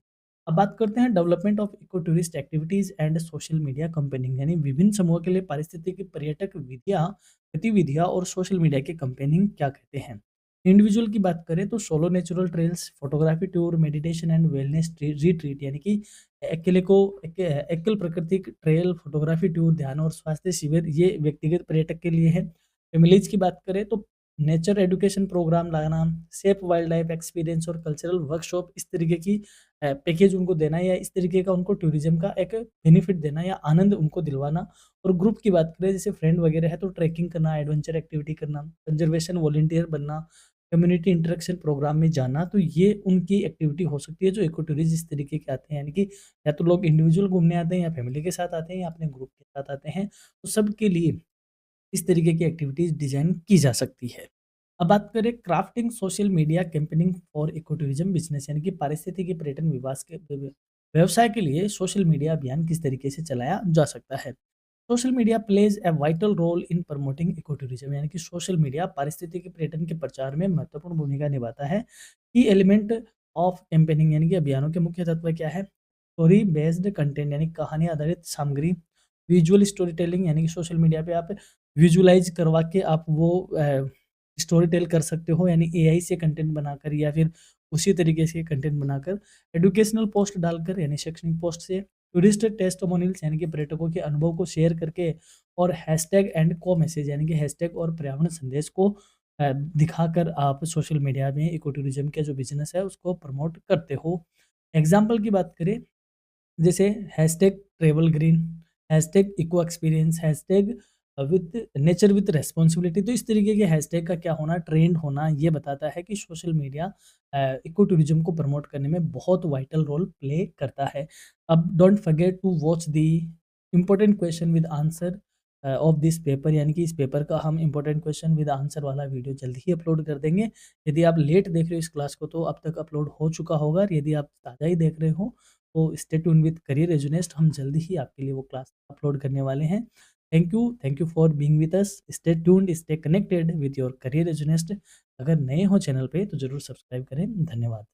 अब बात करते हैं development of eco tourist activities and social media campaigning, यानी विभिन्न समूहों के लिए पारिस्थितिकी पर्यटक विधियाँ गतिविधियाँ और सोशल मीडिया के कंपेनिंग क्या कहते हैं? इंडिविजुअल की बात करें तो solo natural trails, photography tour, meditation and wellness retreat, यानी कि अकेले को एकल प्राकृतिक ट्रेल, फोटोग्राफी टूर, ध्यान और स्वास्थ्य शिविर, ये व्यक्तिगत पर्यटक के लिए है। फैमिलीज की बात करें तो नेचर एजुकेशन प्रोग्राम लाना, सेफ वाइल्ड लाइफ एक्सपीरियंस और कल्चरल वर्कशॉप, इस तरीके की पैकेज उनको देना या इस तरीके का उनको टूरिज्म का एक बेनिफिट देना या आनंद उनको दिलवाना। और ग्रुप की बात करें जैसे फ्रेंड वगैरह है तो ट्रैकिंग करना, एडवेंचर एक्टिविटी करना, कंजर्वेशन वॉलंटियर बनना, कम्युनिटी इंटरेक्शन प्रोग्राम में जाना, तो ये उनकी एक्टिविटी हो सकती है जो इको टूरिस्ट इस तरीके के आते हैं। यानी कि या तो लोग इंडिविजुअल घूमने आते हैं या फैमिली के साथ आते हैं या अपने ग्रुप के साथ आते हैं। तो सबके लिए इस तरीके की एक्टिविटीज़ डिज़ाइन की जा सकती है। अब बात करें crafting social media campaigning for eco tourism business, यानी कि पारिस्थितिकी पर्यटन विकास के व्यवसाय के लिए सोशल मीडिया अभियान किस तरीके से चलाया जा सकता है? Social media plays a vital role in promoting eco tourism, यानी कि सोशल मीडिया पारिस्थितिकी पर्यटन के प्रचार में महत्वपूर्ण भूमिका निभाता है। की एलिमेंट ऑफ कैंपेनिंग, यानी कि अभियानों के मुख्य तत्व क्या है? स्टोरी बेस्ड कंटेंट, यानी कहानी आधारित सामग्री। विजुअल स्टोरी टेलिंग, यानी कि सोशल मीडिया पे आप विजुअलाइज करवा के आप वो स्टोरी टेल कर सकते हो, यानी एआई से कंटेंट बनाकर या फिर उसी तरीके से कंटेंट बनाकर। एजुकेशनल पोस्ट डालकर, यानी शैक्षणिक पोस्ट से। टूरिस्ट टेस्टिमोनियल्स, यानी कि पर्यटकों के अनुभव को शेयर करके। और हैशटैग एंड को मैसेज, यानी कि हैशटैग और पर्यावरण संदेश को दिखाकर आप सोशल मीडिया में इको टूरिज्म का जो बिजनेस है उसको प्रमोट करते हो। एग्जाम्पल की बात करें जैसे hashtag travel green, hashtag eco experience, hashtag with nature with responsibility. तो इस तरीके के हैशटैग का क्या होना, ट्रेंड होना, ये बताता है कि सोशल मीडिया इको टूरिज्म को प्रमोट करने में बहुत वाइटल रोल प्ले करता है। अब don't forget to watch the important question with answer of this paper, यानी कि इस पेपर का हम इम्पोर्टेंट क्वेश्चन विद आंसर वाला वीडियो जल्दी ही अपलोड कर देंगे। यदि आप लेट देख रहे हो इस क्लास को तो अब तक अपलोड हो चुका होगा, और यदि आप ताज़ा ही देख रहे हो तो स्टे ट्यून विद करियर एजुनेस्ट, हम जल्दी ही आपके लिए वो क्लास अपलोड करने वाले हैं। Thank you for being with us. Stay tuned, stay connected with your career EduNest. अगर नए हो चैनल पे तो ज़रूर सब्सक्राइब करें। धन्यवाद।